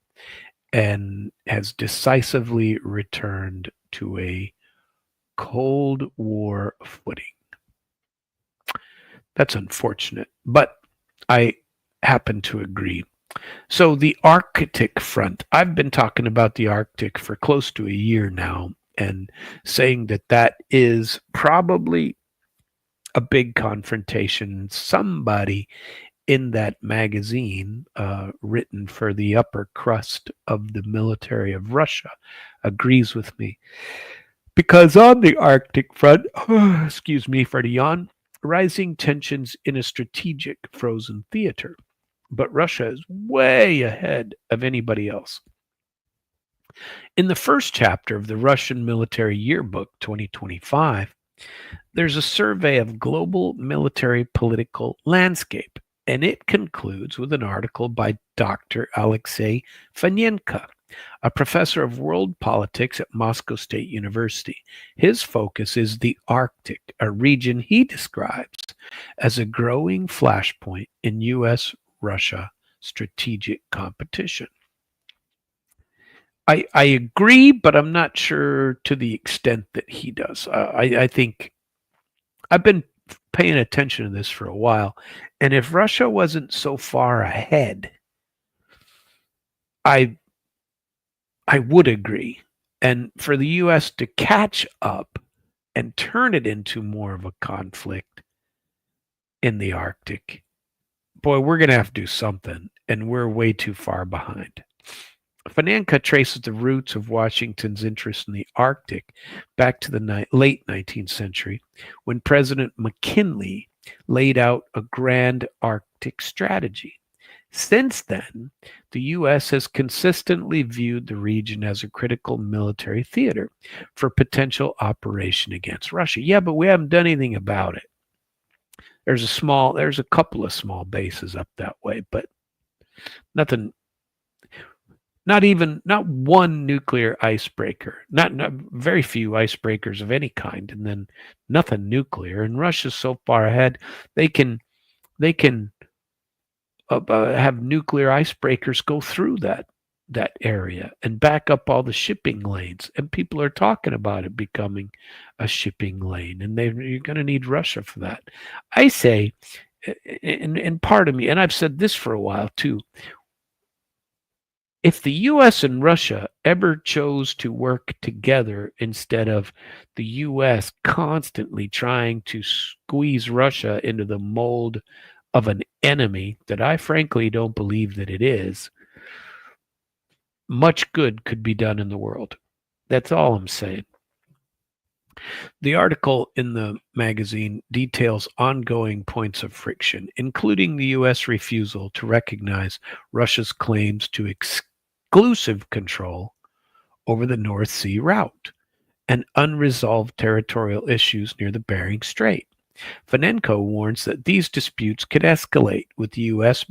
and has decisively returned to a Cold War footing. That's unfortunate, but I happen to agree. So the Arctic front, I've been talking about the Arctic for close to a year now, and saying that that is probably a big confrontation. Somebody in that magazine, written for the upper crust of the military of Russia, agrees with me. Because on the Arctic front, excuse me for the yawn, rising tensions in a strategic frozen theater. But Russia is way ahead of anybody else. In the first chapter of the Russian Military Yearbook 2025, there's a survey of global military political landscape, and it concludes with an article by Dr. Alexei Fanenko, a professor of world politics at Moscow State University. His focus is the Arctic, a region he describes as a growing flashpoint in US Russia strategic competition. I agree, but I'm not sure to the extent that he does. I think I've been paying attention to this for a while, and if Russia wasn't so far ahead, I I would agree. And for the US to catch up and turn it into more of a conflict in the Arctic, boy, we're going to have to do something, and we're way too far behind. Fanenka traces the roots of Washington's interest in the Arctic back to the late 19th century, when President McKinley laid out a grand Arctic strategy. Since then, the U.S. has consistently viewed the region as a critical military theater for potential operation against Russia. Yeah, but we haven't done anything about it. There's a couple of small bases up that way, but nothing, not one nuclear icebreaker, not very few icebreakers of any kind, and then nothing nuclear. And Russia's so far ahead, they can have nuclear icebreakers go through that area and back up all the shipping lanes. And people are talking about it becoming a shipping lane, and you're going to need Russia for that. I say, and part of me, and I've said this for a while too, if the US and Russia ever chose to work together instead of the US constantly trying to squeeze Russia into the mold of an enemy that I frankly don't believe that it is, much good could be done in the world. That's all I'm saying. The article in the magazine details ongoing points of friction, including the U.S. refusal to recognize Russia's claims to exclusive control over the North Sea route and unresolved territorial issues near the Bering Strait. Fanenko warns that these disputes could escalate, with the U.S.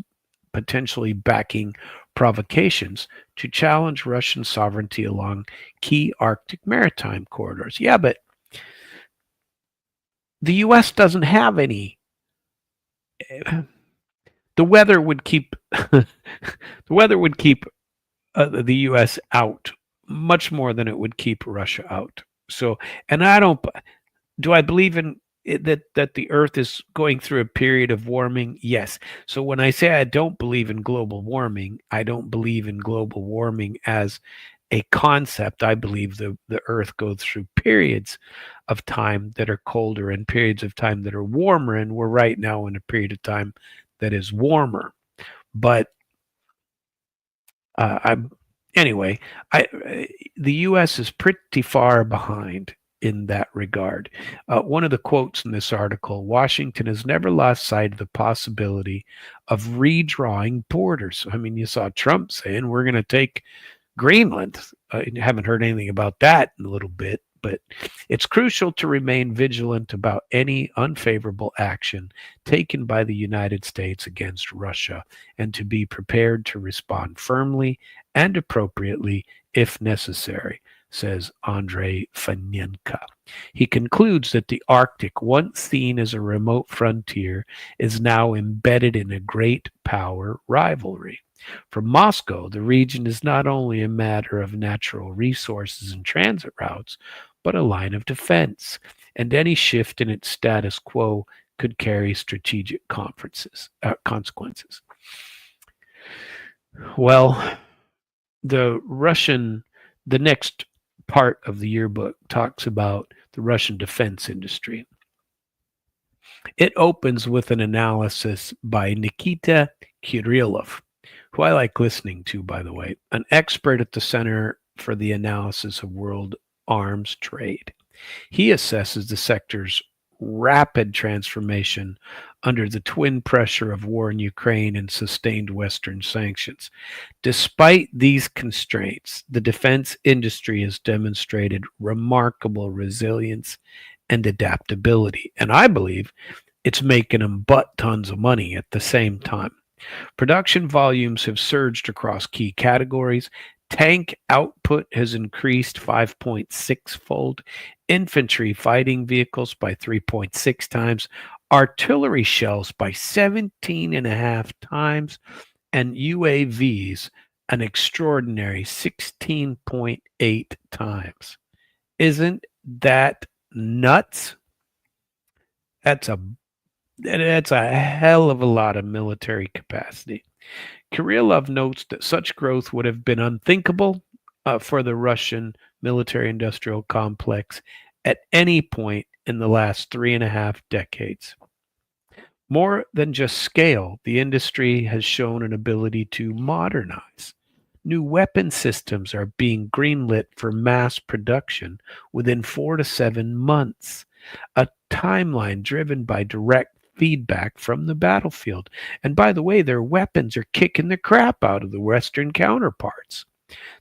potentially backing provocations to challenge Russian sovereignty along key Arctic maritime corridors. Yeah, but the U.S. doesn't have any. The weather would keep the weather would keep the U.S. out much more than it would keep Russia out. So, and I don't. Do I believe in that the Earth is going through a period of warming? Yes. So when I say I don't believe in global warming, I don't believe in global warming as a concept. I believe the Earth goes through periods of time that are colder and periods of time that are warmer, and we're right now in a period of time that is warmer. But I'm anyway. The U.S. is pretty far behind in that regard. One of the quotes in this article: Washington has never lost sight of the possibility of redrawing borders. I mean, you saw Trump saying we're going to take Greenland. I haven't heard anything about that in a little bit, but it's crucial to remain vigilant about any unfavorable action taken by the United States against Russia, and to be prepared to respond firmly and appropriately if necessary, says Andrei Fanenka. He concludes that the Arctic, once seen as a remote frontier, is now embedded in a great power rivalry. For Moscow, the region is not only a matter of natural resources and transit routes, but a line of defense, and any shift in its status quo could carry strategic consequences. Well, the next part of the yearbook talks about the Russian defense industry. It opens with an analysis by Nikita Kirillov, who I like listening to, by the way, an expert at the Center for the Analysis of World Arms Trade. He assesses the sector's rapid transformation under the twin pressure of war in Ukraine and sustained Western sanctions. Despite these constraints, the defense industry has demonstrated remarkable resilience and adaptability. And I believe it's making them butt tons of money at the same time. Production volumes have surged across key categories. Tank output has increased 5.6 fold, infantry fighting vehicles by 3.6 times, artillery shells by 17 and a half times, and UAVs an extraordinary 16.8 times. Isn't that nuts? That's a that's a hell of a lot of military capacity. Kirillov notes that such growth would have been unthinkable for the Russian military industrial complex at any point in the last 3.5 decades. More than just scale, the industry has shown an ability to modernize. New weapon systems are being greenlit for mass production within 4 to 7 months, a timeline driven by direct feedback from the battlefield. And by the way, their weapons are kicking the crap out of the Western counterparts.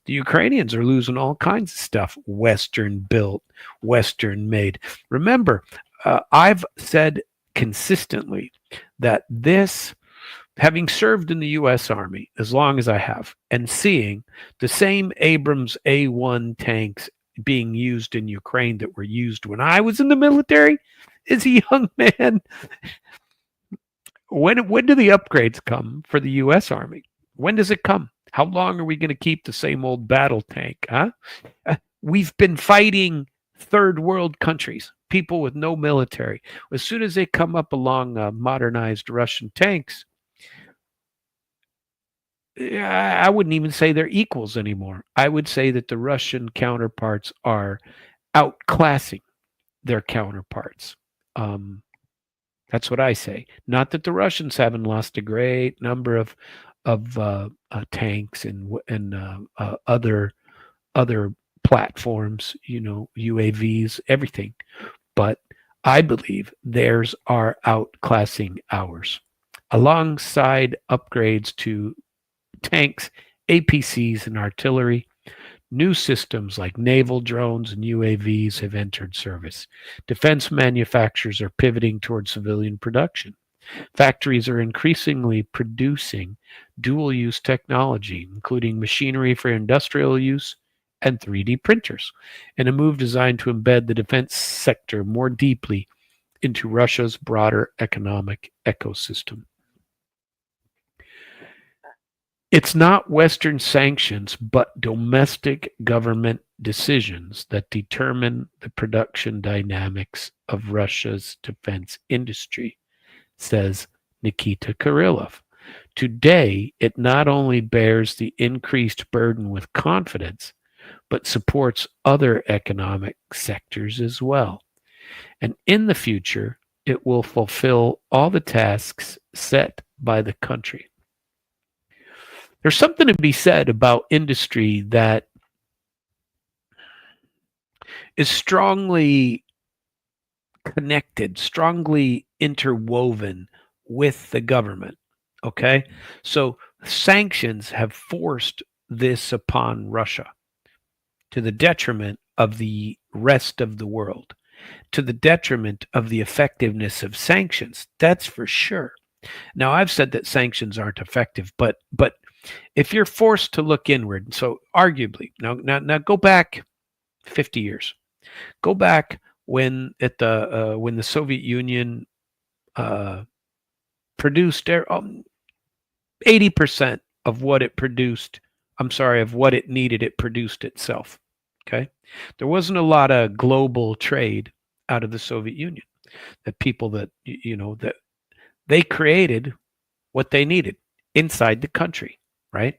The Ukrainians are losing all kinds of stuff, Western built, Western made. Remember, I've said consistently that this, having served in the U.S. Army as long as I have, and seeing the same Abrams A1 tanks being used in Ukraine that were used when I was in the military as a young man, when do the upgrades come for the U.S. Army? When does it come? How long are we going to keep the same old battle tank? Huh? We've been fighting third world countries, people with no military. As soon as they come up along modernized Russian tanks, I wouldn't even say they're equals anymore. I would say that the Russian counterparts are outclassing their counterparts. Um, that's what I say. Not that the Russians haven't lost a great number of tanks and other platforms, UAVs, everything. But I believe theirs are outclassing ours. Alongside upgrades to tanks, APCs, and artillery, new systems like naval drones and UAVs have entered service. Defense manufacturers are pivoting toward civilian production. Factories are increasingly producing dual use technology, including machinery for industrial use and 3D printers, in a move designed to embed the defense sector more deeply into Russia's broader economic ecosystem. It's not Western sanctions, but domestic government decisions that determine the production dynamics of Russia's defense industry, says Nikita Kirillov. Today, it not only bears the increased burden with confidence, but supports other economic sectors as well. And in the future, it will fulfill all the tasks set by the country. There's something to be said about industry that is strongly connected, strongly interwoven with the government. Okay? So sanctions have forced this upon Russia to the detriment of the rest of the world, to the detriment of the effectiveness of sanctions. That's for sure. Now, I've said that sanctions aren't effective, but if you're forced to look inward, so arguably, now go back 50 years. Go back when the Soviet Union produced 80% of what it produced. I'm sorry, of what it needed, it produced itself. Okay, there wasn't a lot of global trade out of the Soviet Union. That people that that they created what they needed inside the country, right?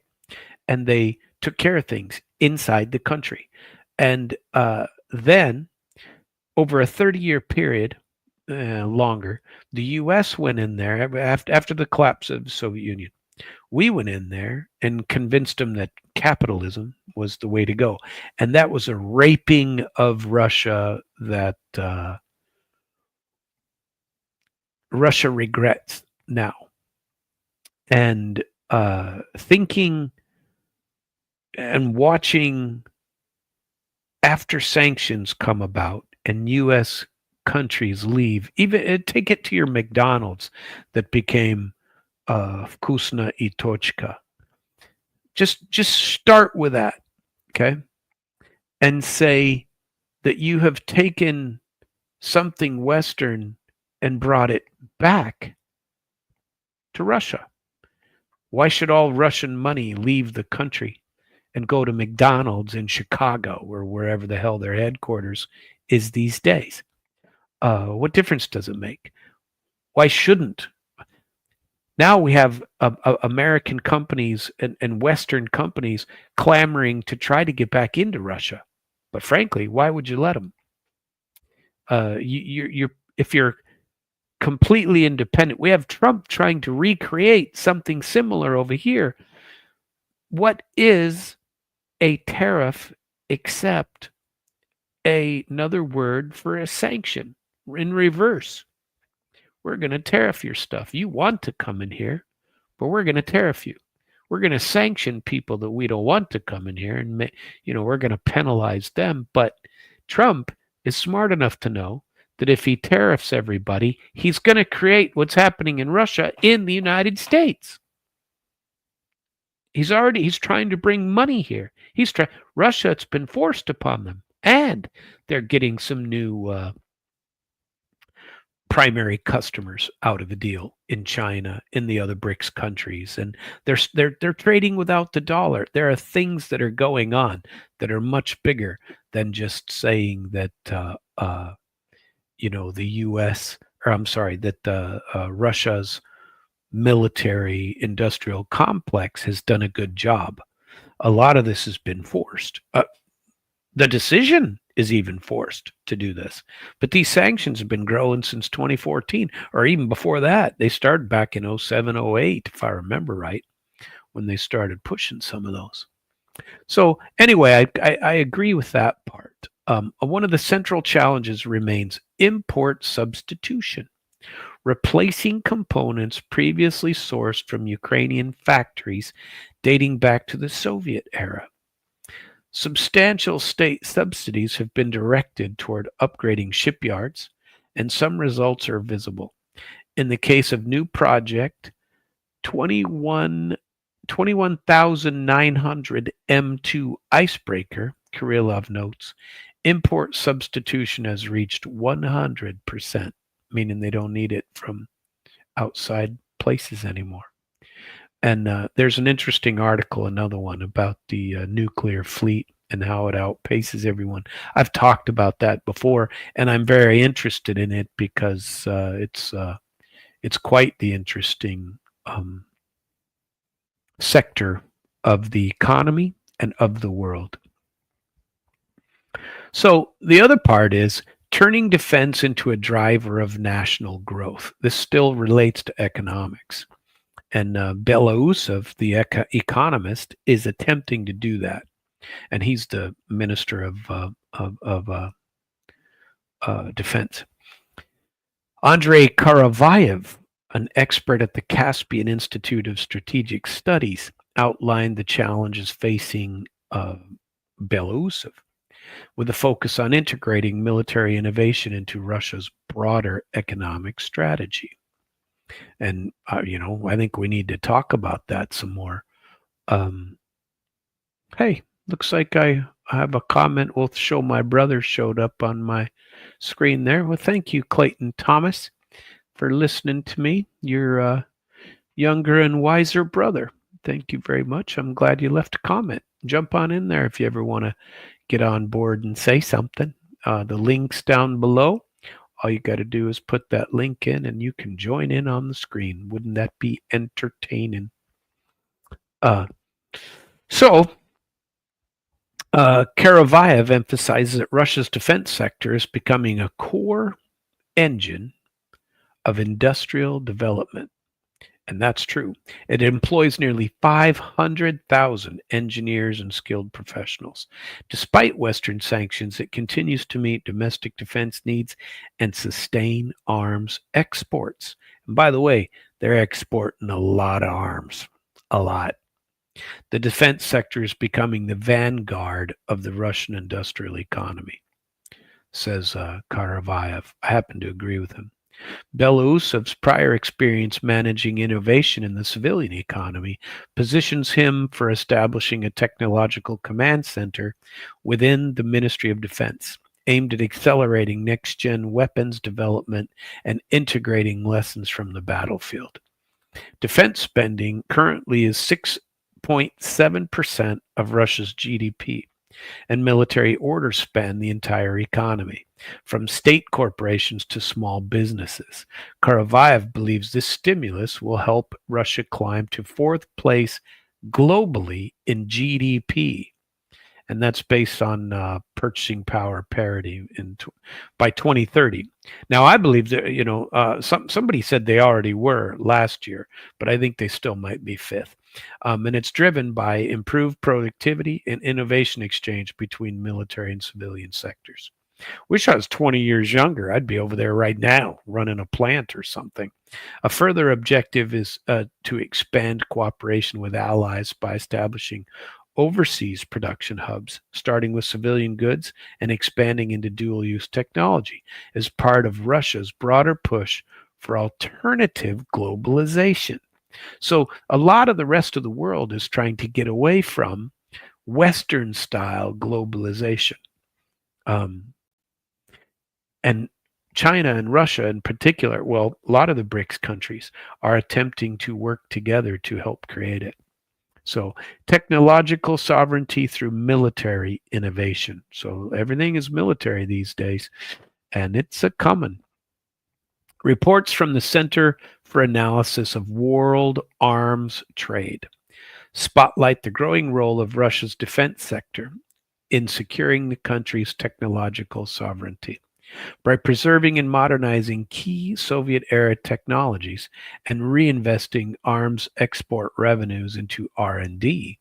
And they took care of things inside the country. And then, over a 30-year period, longer, the U.S. went in there after the collapse of the Soviet Union. We went in there and convinced them that capitalism was the way to go. And that was a raping of Russia that Russia regrets now. And thinking and watching after sanctions come about and U.S. countries leave, even take it to your McDonald's that became Vkusna i Tochka. Just start with that, okay, and say that you have taken something Western and brought it back to Russia. Why should all Russian money leave the country and go to McDonald's in Chicago or wherever the hell their headquarters is these days? What difference does it make? Why shouldn't? Now we have American companies and Western companies clamoring to try to get back into Russia. But frankly, why would you let them? If you're completely independent, we have Trump trying to recreate something similar over here. What is a tariff except another word for a sanction in reverse? We're going to tariff your stuff. You want to come in here, but we're going to tariff you. We're going to sanction people that we don't want to come in here, and we're going to penalize them. But Trump is smart enough to know that if he tariffs everybody, he's going to create what's happening in Russia in the United States. He's trying to bring money here. Russia, it's been forced upon them, and they're getting some new primary customers out of the deal in China, in the other BRICS countries, and they're trading without the dollar. There are things that are going on that are much bigger than just saying that the U.S. or I'm sorry, that Russia's military industrial complex has done a good job. A lot of this has been forced. The decision is even forced to do this. But these sanctions have been growing since 2014, or even before that. They started back in 07, 08, if I remember right, when they started pushing some of those. So anyway, I agree with that part. One of the central challenges remains import substitution, replacing components previously sourced from Ukrainian factories dating back to the Soviet era. Substantial state subsidies have been directed toward upgrading shipyards, and some results are visible. In the case of new project 21,900 M2 icebreaker, Kirillov notes, import substitution has reached 100%, meaning they don't need it from outside places anymore. And there's an interesting article, another one, about the nuclear fleet and how it outpaces everyone. I've talked about that before, and I'm very interested in it because it's quite the interesting sector of the economy and of the world. So the other part is turning defense into a driver of national growth. This still relates to economics. And Belousov, the economist, is attempting to do that, and he's the minister of defense. Andrei Karavayev, an expert at the Caspian Institute of Strategic Studies, outlined the challenges facing Belousov, with a focus on integrating military innovation into Russia's broader economic strategy. And I think we need to talk about that some more. Hey, looks like I have a comment. Will show my brother showed up on my screen there. Well, thank you, Clayton Thomas, for listening to me. Your younger and wiser brother. Thank you very much. I'm glad you left a comment. Jump on in there if you ever want to get on board and say something. The link's down below. All you got to do is put that link in and you can join in on the screen. Wouldn't that be entertaining? So Karavayev emphasizes that Russia's defense sector is becoming a core engine of industrial development. And that's true. It employs nearly 500,000 engineers and skilled professionals. Despite Western sanctions, it continues to meet domestic defense needs and sustain arms exports. And by the way, they're exporting a lot of arms, a lot. The defense sector is becoming the vanguard of the Russian industrial economy, says Karavayev. I happen to agree with him. Belousov's prior experience managing innovation in the civilian economy positions him for establishing a technological command center within the Ministry of Defense, aimed at accelerating next-gen weapons development and integrating lessons from the battlefield. Defense spending currently is 6.7% of Russia's GDP, and military orders span the entire economy, from state corporations to small businesses. Karavayev believes this stimulus will help Russia climb to fourth place globally in GDP, and that's based on purchasing power parity by 2030. Now, I believe that somebody said they already were last year, but I think they still might be fifth. And it's driven by improved productivity and innovation exchange between military and civilian sectors. Wish I was 20 years younger. I'd be over there right now running a plant or something. A further objective is to expand cooperation with allies by establishing overseas production hubs, starting with civilian goods and expanding into dual-use technology as part of Russia's broader push for alternative globalization. So a lot of the rest of the world is trying to get away from Western-style globalization. And China and Russia in particular, well, a lot of the BRICS countries are attempting to work together to help create it. So technological sovereignty through military innovation. So everything is military these days, and it's a coming. Reports from the Center for Analysis of World Arms Trade spotlight the growing role of Russia's defense sector in securing the country's technological sovereignty. By preserving and modernizing key Soviet-era technologies and reinvesting arms export revenues into R&D,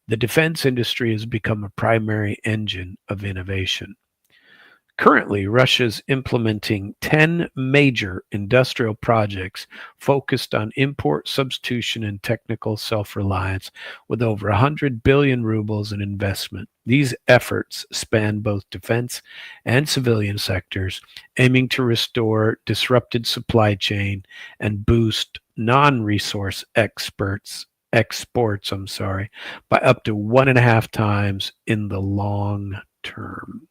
the defense industry has become a primary engine of innovation. Currently, Russia is implementing 10 major industrial projects focused on import substitution and technical self-reliance, with over 100 billion rubles in investment. These efforts span both defense and civilian sectors, aiming to restore disrupted supply chain and boost non-resource exports by up to 1.5 times in the long term.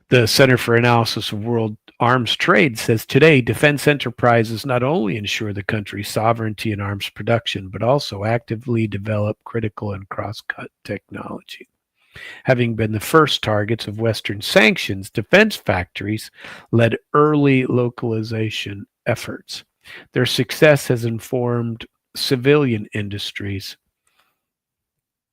The Center for Analysis of World Arms Trade says today defense enterprises not only ensure the country's sovereignty in arms production, but also actively develop critical and cross-cut technology. Having been the first targets of Western sanctions, defense factories led early localization efforts. Their success has informed civilian industries,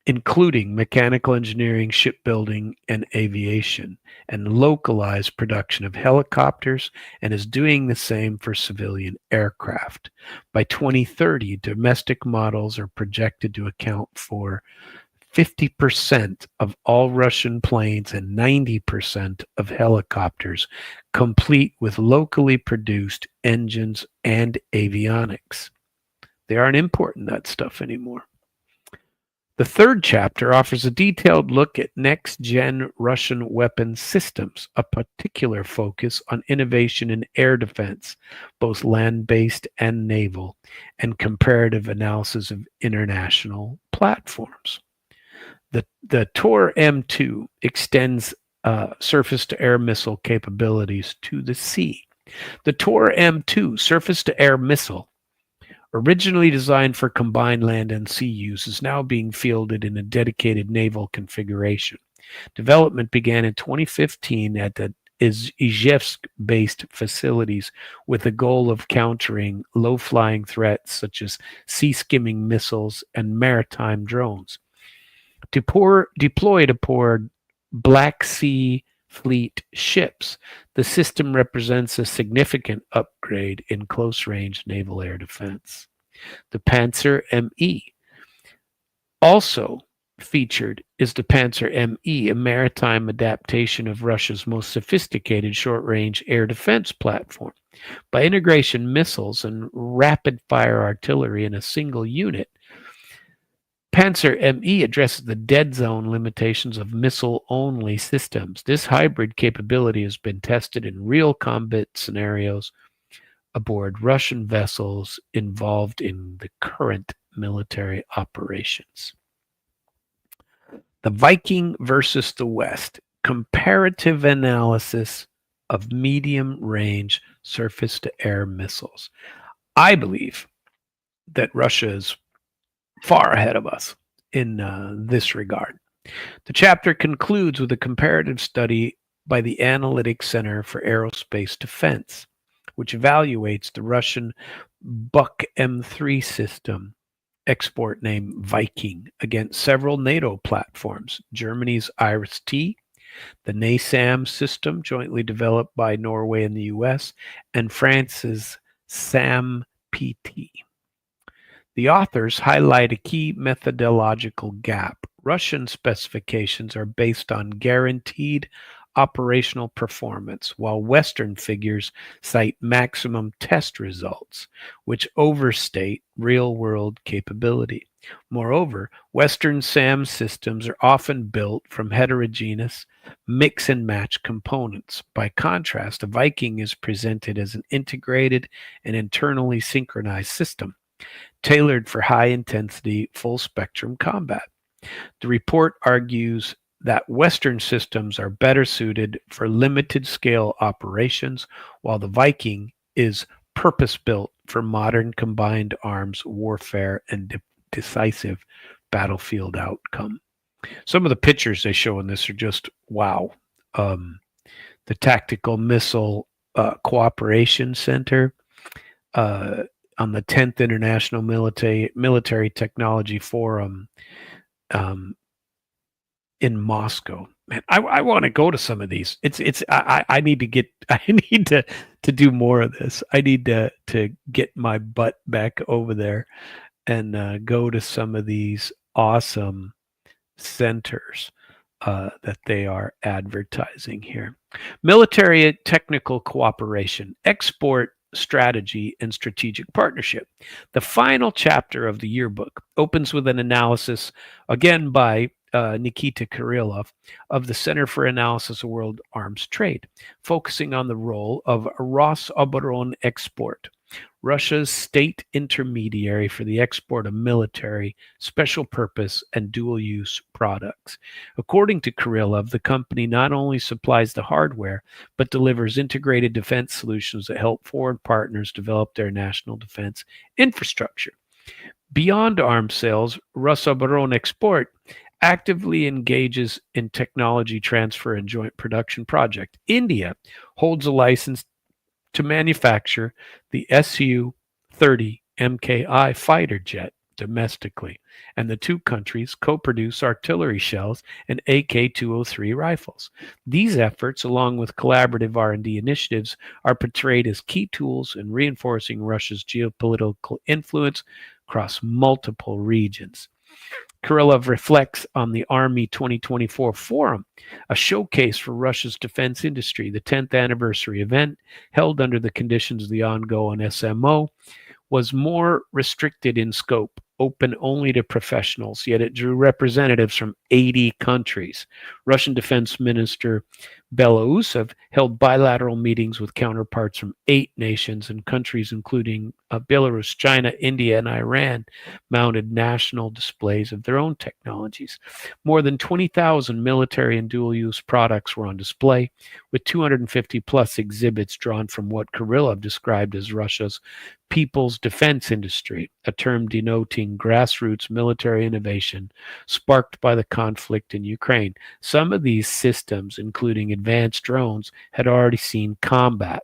including mechanical engineering, shipbuilding, and aviation, and localized production of helicopters, and is doing the same for civilian aircraft. By 2030, domestic models are projected to account for 50% of all Russian planes and 90% of helicopters, complete with locally produced engines and avionics. They aren't importing that stuff anymore. The third chapter offers a detailed look at next-gen Russian weapon systems, a particular focus on innovation in air defense, both land-based and naval, and comparative analysis of international platforms. The Tor M2 extends surface-to-air missile capabilities to the sea. The Tor M2 surface-to-air missile, originally designed for combined land and sea use, is now being fielded in a dedicated naval configuration. Development began in 2015 at the Izhevsk-based facilities with the goal of countering low-flying threats such as sea-skimming missiles and maritime drones. deployed aboard Black Sea Fleet ships. The system represents a significant upgrade in close-range naval air defense. The Panzer ME. Also featured is the Panzer ME, a maritime adaptation of Russia's most sophisticated short-range air defense platform. By integration missiles and rapid-fire artillery in a single unit, Panzer ME addresses the dead zone limitations of missile-only systems. This hybrid capability has been tested in real combat scenarios aboard Russian vessels involved in the current military operations. The Viking versus the West, comparative analysis of medium-range surface-to-air missiles. I believe that Russia is far ahead of us in this regard. The chapter concludes with a comparative study by the Analytics Center for Aerospace Defense, which evaluates the Russian Buk M3 system, export name Viking, against several NATO platforms: Germany's Iris-T, the NASAM system, jointly developed by Norway and the US, and France's SAM-PT. The authors highlight a key methodological gap. Russian specifications are based on guaranteed operational performance, while Western figures cite maximum test results, which overstate real-world capability. Moreover, Western SAM systems are often built from heterogeneous mix-and-match components. By contrast, a Viking is presented as an integrated and internally synchronized system, tailored for high-intensity, full-spectrum combat. The report argues that Western systems are better suited for limited-scale operations, while the Viking is purpose-built for modern combined arms warfare and decisive battlefield outcome. Some of the pictures they show in this are just wow. The Tactical Missile Cooperation Center, on the 10th International Military Technology Forum in Moscow. Man, I want to go to some of these. I need to get I need to do more of this. I need to get my butt back over there and go to some of these awesome centers that they are advertising here. Military technical cooperation, export strategy, and strategic partnership. The final chapter of the yearbook opens with an analysis, again by Nikita Kirillov, of the Center for Analysis of World Arms Trade, focusing on the role of Rosoboronexport, Russia's state intermediary for the export of military, special purpose, and dual-use products. According to Kirillov, the company not only supplies the hardware, but delivers integrated defense solutions that help foreign partners develop their national defense infrastructure. Beyond arms sales, Rosoboronexport actively engages in technology transfer and joint production project. India holds a license to manufacture the Su-30 MKI fighter jet domestically, and the two countries co-produce artillery shells and AK-203 rifles. These efforts, along with collaborative R&D initiatives, are portrayed as key tools in reinforcing Russia's geopolitical influence across multiple regions. Kirillov reflects on the Army 2024 Forum, a showcase for Russia's defense industry. The 10th anniversary event, held under the conditions of the ongoing SMO, was more restricted in scope, open only to professionals, yet it drew representatives from 80 countries. Russian Defense Minister Belousov held bilateral meetings with counterparts from 8 nations, and countries including Belarus, China, India, and Iran mounted national displays of their own technologies. More than 20,000 military and dual-use products were on display, with 250 plus exhibits drawn from what Kirillov described as Russia's people's defense industry, a term denoting grassroots military innovation sparked by the conflict in Ukraine. Some of these systems, including advanced drones, had already seen combat.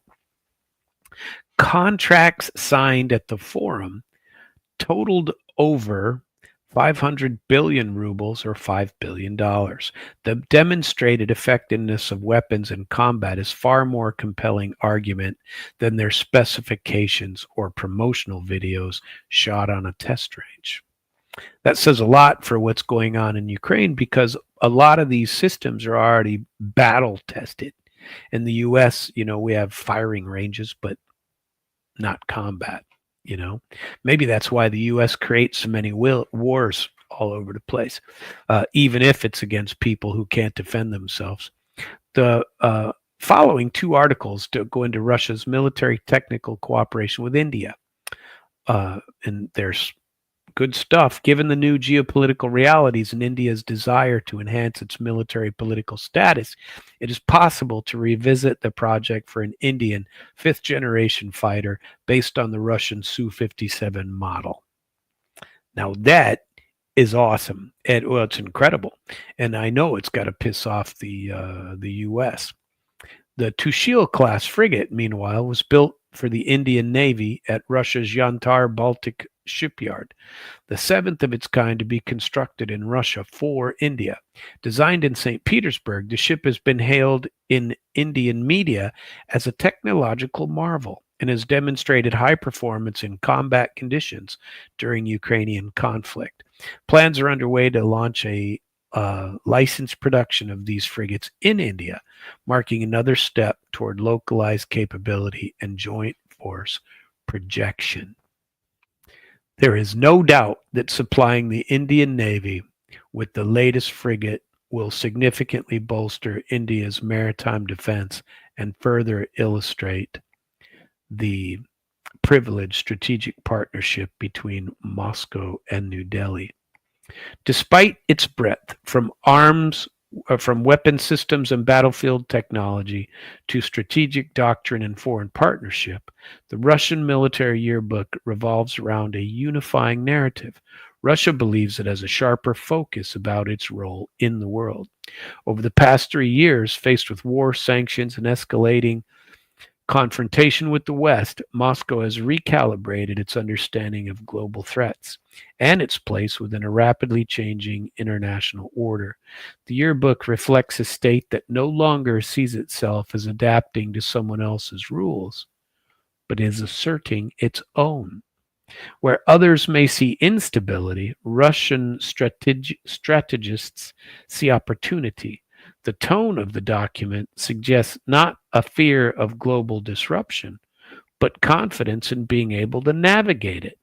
Contracts signed at the forum totaled over 500 billion rubles or $5 billion. The demonstrated effectiveness of weapons in combat is far more compelling argument than their specifications or promotional videos shot on a test range. That says a lot for what's going on in Ukraine because a lot of these systems are already battle tested. In the US, we have firing ranges, but not combat. Maybe that's why the U.S. creates so many wars all over the place, even if it's against people who can't defend themselves. The following two articles to go into Russia's military technical cooperation with India, and there's good stuff. Given the new geopolitical realities and India's desire to enhance its military political status, it is possible to revisit the project for an Indian fifth generation fighter based on the Russian Su-57 model. Now that is awesome. And well, it's incredible. And I know it's got to piss off the US. The Tushil class frigate, meanwhile, was built for the Indian Navy at Russia's Yantar Baltic shipyard, the seventh of its kind to be constructed in Russia for India. Designed in St. Petersburg, the ship has been hailed in Indian media as a technological marvel and has demonstrated high performance in combat conditions during Ukrainian conflict. Plans are underway to launch a licensed production of these frigates in India, marking another step toward localized capability and joint force projection. There is no doubt that supplying the Indian Navy with the latest frigate will significantly bolster India's maritime defense and further illustrate the privileged strategic partnership between Moscow and New Delhi. Despite its breadth, from weapon systems and battlefield technology to strategic doctrine and foreign partnership, the Russian military yearbook revolves around a unifying narrative. Russia believes it has a sharper focus about its role in the world. Over the past 3 years, faced with war, sanctions, and escalating confrontation with the West, Moscow has recalibrated its understanding of global threats and its place within a rapidly changing international order. The yearbook reflects a state that no longer sees itself as adapting to someone else's rules, but is asserting its own. Where others may see instability, Russian strategists see opportunity. The tone of the document suggests not a fear of global disruption, but confidence in being able to navigate it,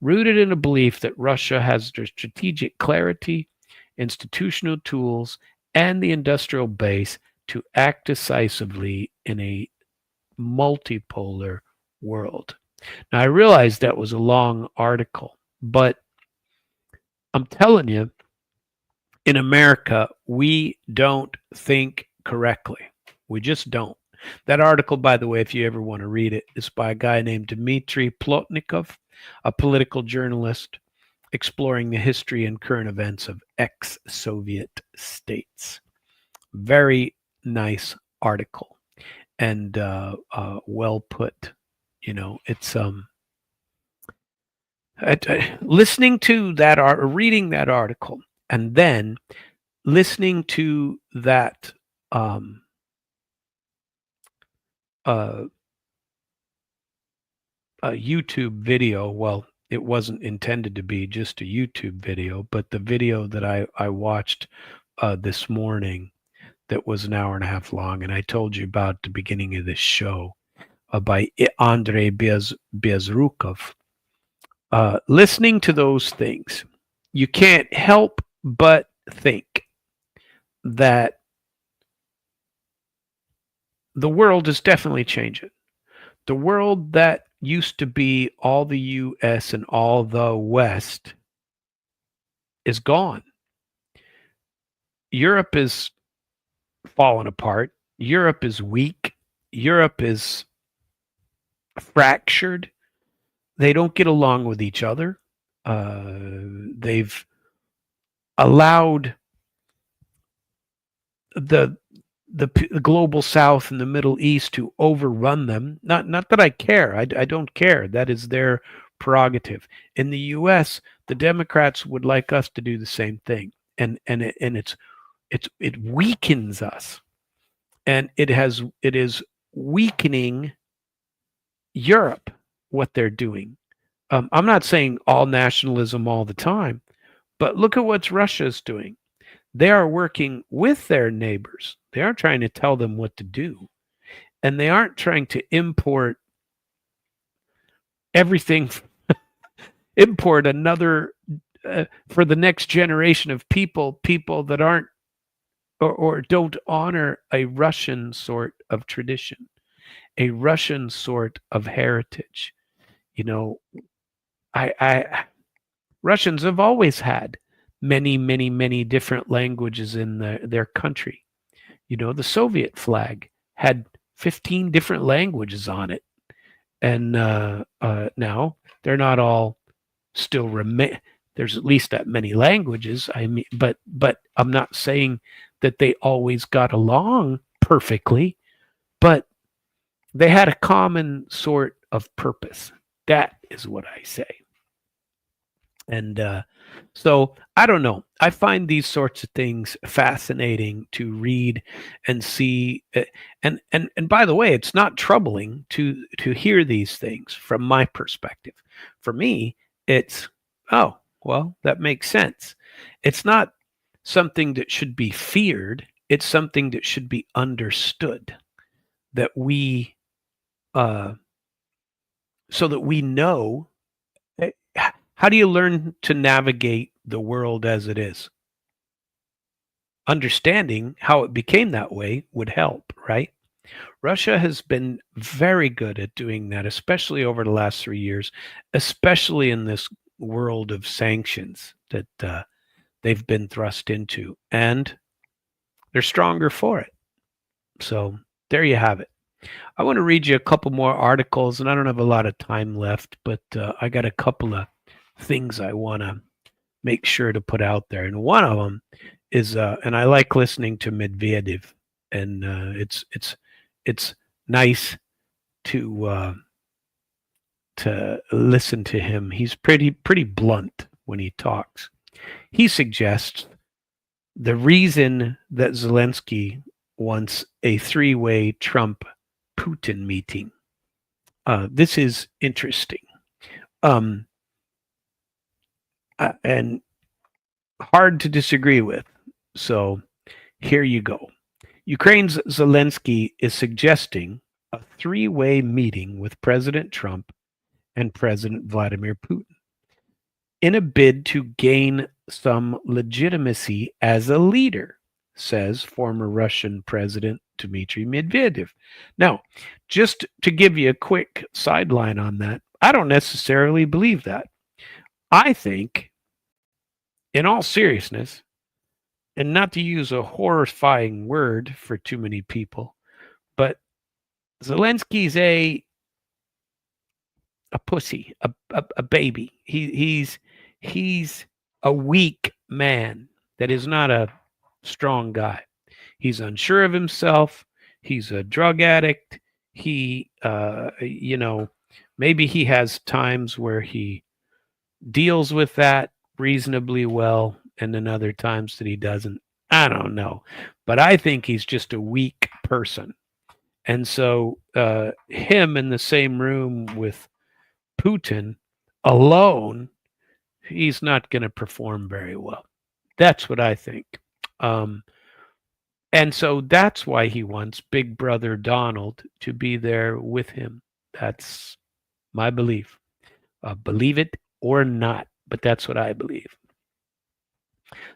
rooted in a belief that Russia has the strategic clarity, institutional tools, and the industrial base to act decisively in a multipolar world. Now, I realize that was a long article, but I'm telling you, in America, we don't think correctly. We just don't. That article, by the way, if you ever want to read it, is by a guy named Dmitry Plotnikov, a political journalist exploring the history and current events of ex-Soviet states. Very nice article and well put. It's listening to that reading that article and then listening to that a YouTube video. Well, it wasn't intended to be just a YouTube video, but the video that I watched this morning that was an hour and a half long, and I told you about at the beginning of this show by Andrei Bezrukov. Listening to those things, you can't help but think that the world is definitely changing. The world that used to be all the US and all the West is gone. Europe is falling apart. Europe is weak. Europe is fractured. They don't get along with each other. They've allowed the global South and the Middle East to overrun them. Not that I care. I don't care. That is their prerogative. In the U.S., the Democrats would like us to do the same thing, and it weakens us, and it is weakening Europe what they're doing. I'm not saying all nationalism all the time, but look at what Russia's doing. They are working with their neighbors. They aren't trying to tell them what to do, and they aren't trying to everything, import another for the next generation of people that aren't or don't honor a Russian sort of tradition, a Russian sort of heritage. You know, I Russians have always had many different languages in their country. You know, the Soviet flag had 15 different languages on it, and now they're not all still remain. There's at least that many languages. I mean, but I'm not saying that they always got along perfectly, but they had a common sort of purpose. That is what I say. And so I don't know. I find these sorts of things fascinating to read and see. And by the way, it's not troubling to hear these things from my perspective. For me, it's oh well, that makes sense. It's not something that should be feared. It's something that should be understood. That we so that we know. How do you learn to navigate the world as it is? Understanding how it became that way would help, right? Russia has been very good at doing that, especially over the last 3 years, especially in this world of sanctions that they've been thrust into, and they're stronger for it. So there you have it. I want to read you a couple more articles, and I don't have a lot of time left, but I got a couple of things I want to make sure to put out there. And one of them is, and I like listening to Medvedev, and it's nice to listen to him. He's pretty blunt when he talks. He suggests the reason that Zelensky wants a three-way Trump-Putin meeting. This is interesting. And hard to disagree with. So here you go. Ukraine's Zelensky is suggesting a three-way meeting with President Trump and President Vladimir Putin in a bid to gain some legitimacy as a leader, says former Russian President Dmitry Medvedev. Now, just to give you a quick sideline on that, I don't necessarily believe that. I think, in all seriousness, and not to use a horrifying word for too many people, but Zelensky's a pussy, a baby. He's a weak man that is not a strong guy. He's unsure of himself. He's a drug addict. He, maybe he has times where he deals with that reasonably well, and then other times that he doesn't. I don't know, but I think he's just a weak person. And so him in the same room with Putin alone, he's not going to perform very well. That's what I think. And so that's why he wants Big Brother Donald to be there with him. That's my belief. Believe it or not, but that's what I believe.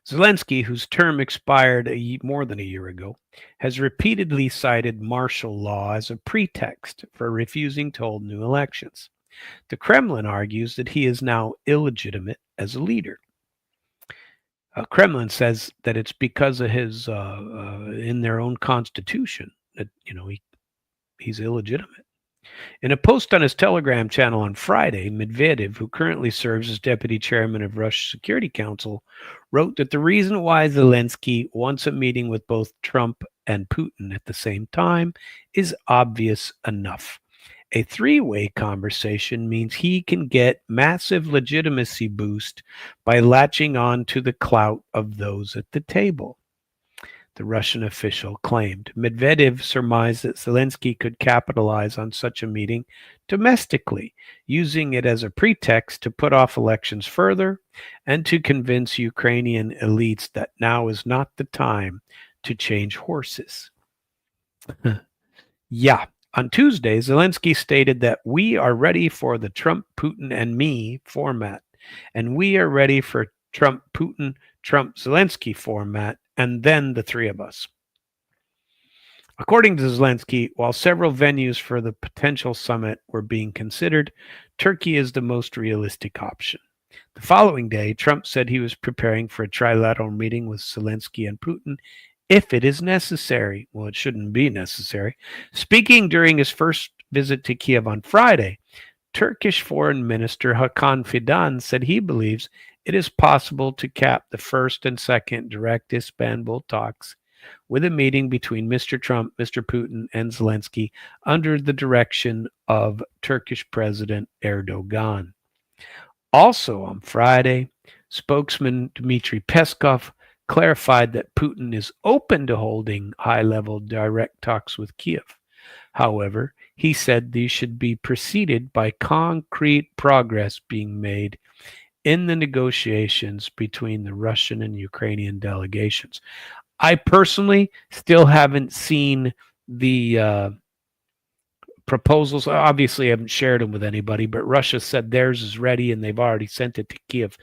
Zelensky, whose term expired more than a year ago, has repeatedly cited martial law as a pretext for refusing to hold new elections. The Kremlin argues that he is now illegitimate as a leader. Kremlin says that it's because of his, in their own constitution, that he's illegitimate. In a post on his Telegram channel on Friday, Medvedev, who currently serves as deputy chairman of Russia's Security Council, wrote that the reason why Zelensky wants a meeting with both Trump and Putin at the same time is obvious enough. A three-way conversation means he can get massive legitimacy boost by latching on to the clout of those at the table, the Russian official claimed. Medvedev surmised that Zelensky could capitalize on such a meeting domestically, using it as a pretext to put off elections further and to convince Ukrainian elites that now is not the time to change horses. Yeah. On Tuesday, Zelensky stated that we are ready for the Trump, Putin, and me format, and we are ready for Trump, Putin, Trump, Zelensky format, and then the three of us. According to Zelensky, while several venues for the potential summit were being considered, Turkey is the most realistic option. The following day, Trump said he was preparing for a trilateral meeting with Zelensky and Putin if it is necessary. Well, it shouldn't be necessary. Speaking during his first visit to Kiev on Friday, Turkish Foreign Minister Hakan Fidan said he believes it is possible to cap the first and second direct Istanbul talks with a meeting between Mr. Trump, Mr. Putin, and Zelensky under the direction of Turkish President Erdogan. Also on Friday, spokesman Dmitry Peskov clarified that Putin is open to holding high-level direct talks with Kiev. However, he said these should be preceded by concrete progress being made in the negotiations between the Russian and Ukrainian delegations. I personally still haven't seen the proposals. Obviously, I haven't shared them with anybody, but Russia said theirs is ready and they've already sent it to Kiev.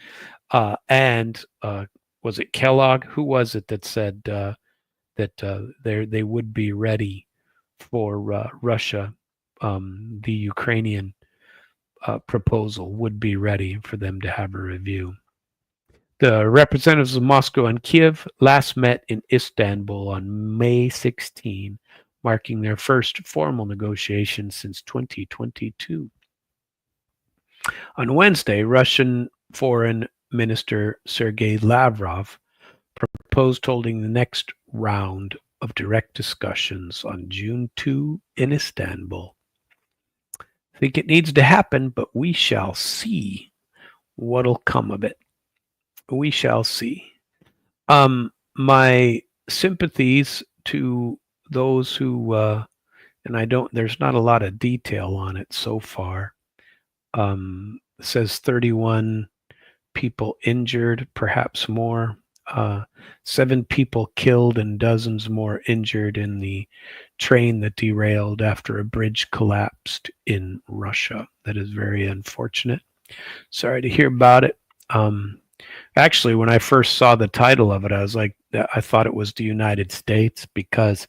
Was it Kellogg? Who was it that said that they would be ready for Russia? The Ukrainian proposal would be ready for them to have a review. The representatives of Moscow and Kiev last met in Istanbul on May 16, marking their first formal negotiations since 2022. On Wednesday, Russian Foreign Minister Sergei Lavrov proposed holding the next round of direct discussions on June 2 in Istanbul. I think it needs to happen, but we shall see what'll come of it. We shall see. My sympathies to those who, and there's not a lot of detail on it so far. It says 31 people injured, perhaps more. 7 people killed and dozens more injured in the train that derailed after a bridge collapsed in Russia. That is very unfortunate. Sorry to hear about it. Actually, when I first saw the title of it, I thought it was the United States, because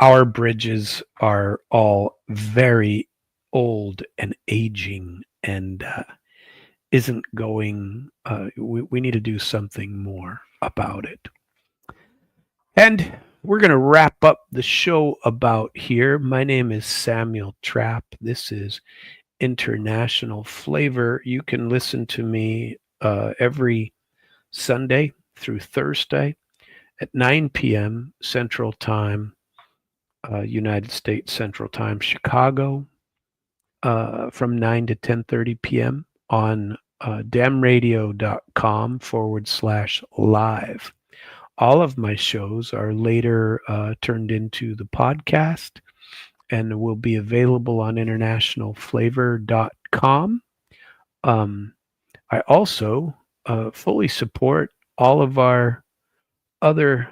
our bridges are all very old and aging and isn't going, we need to do something more about it. And we're going to wrap up the show about here. My name is Samuel Trapp. This is International Flavor. You can listen to me every Sunday through Thursday at 9 p.m. Central Time, United States Central Time, Chicago, from 9 to 10:30 p.m. on damradio.com/live. All of my shows are later turned into the podcast and will be available on internationalflavor.com. I also fully support all of our other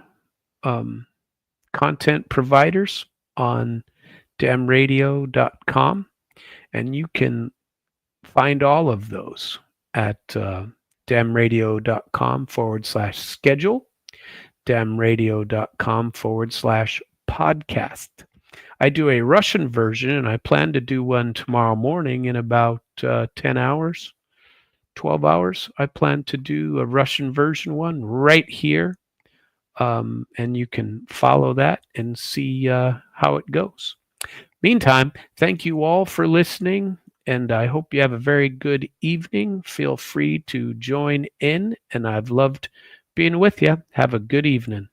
content providers on damradio.com, and you can find all of those at damradio.com/schedule, damradio.com/podcast. I do a Russian version, and I plan to do one tomorrow morning in about 10 hours, 12 hours. I plan to do a Russian version one right here, and you can follow that and see how it goes. Meantime, thank you all for listening, and I hope you have a very good evening. Feel free to join in, and I've loved being with you. Have a good evening.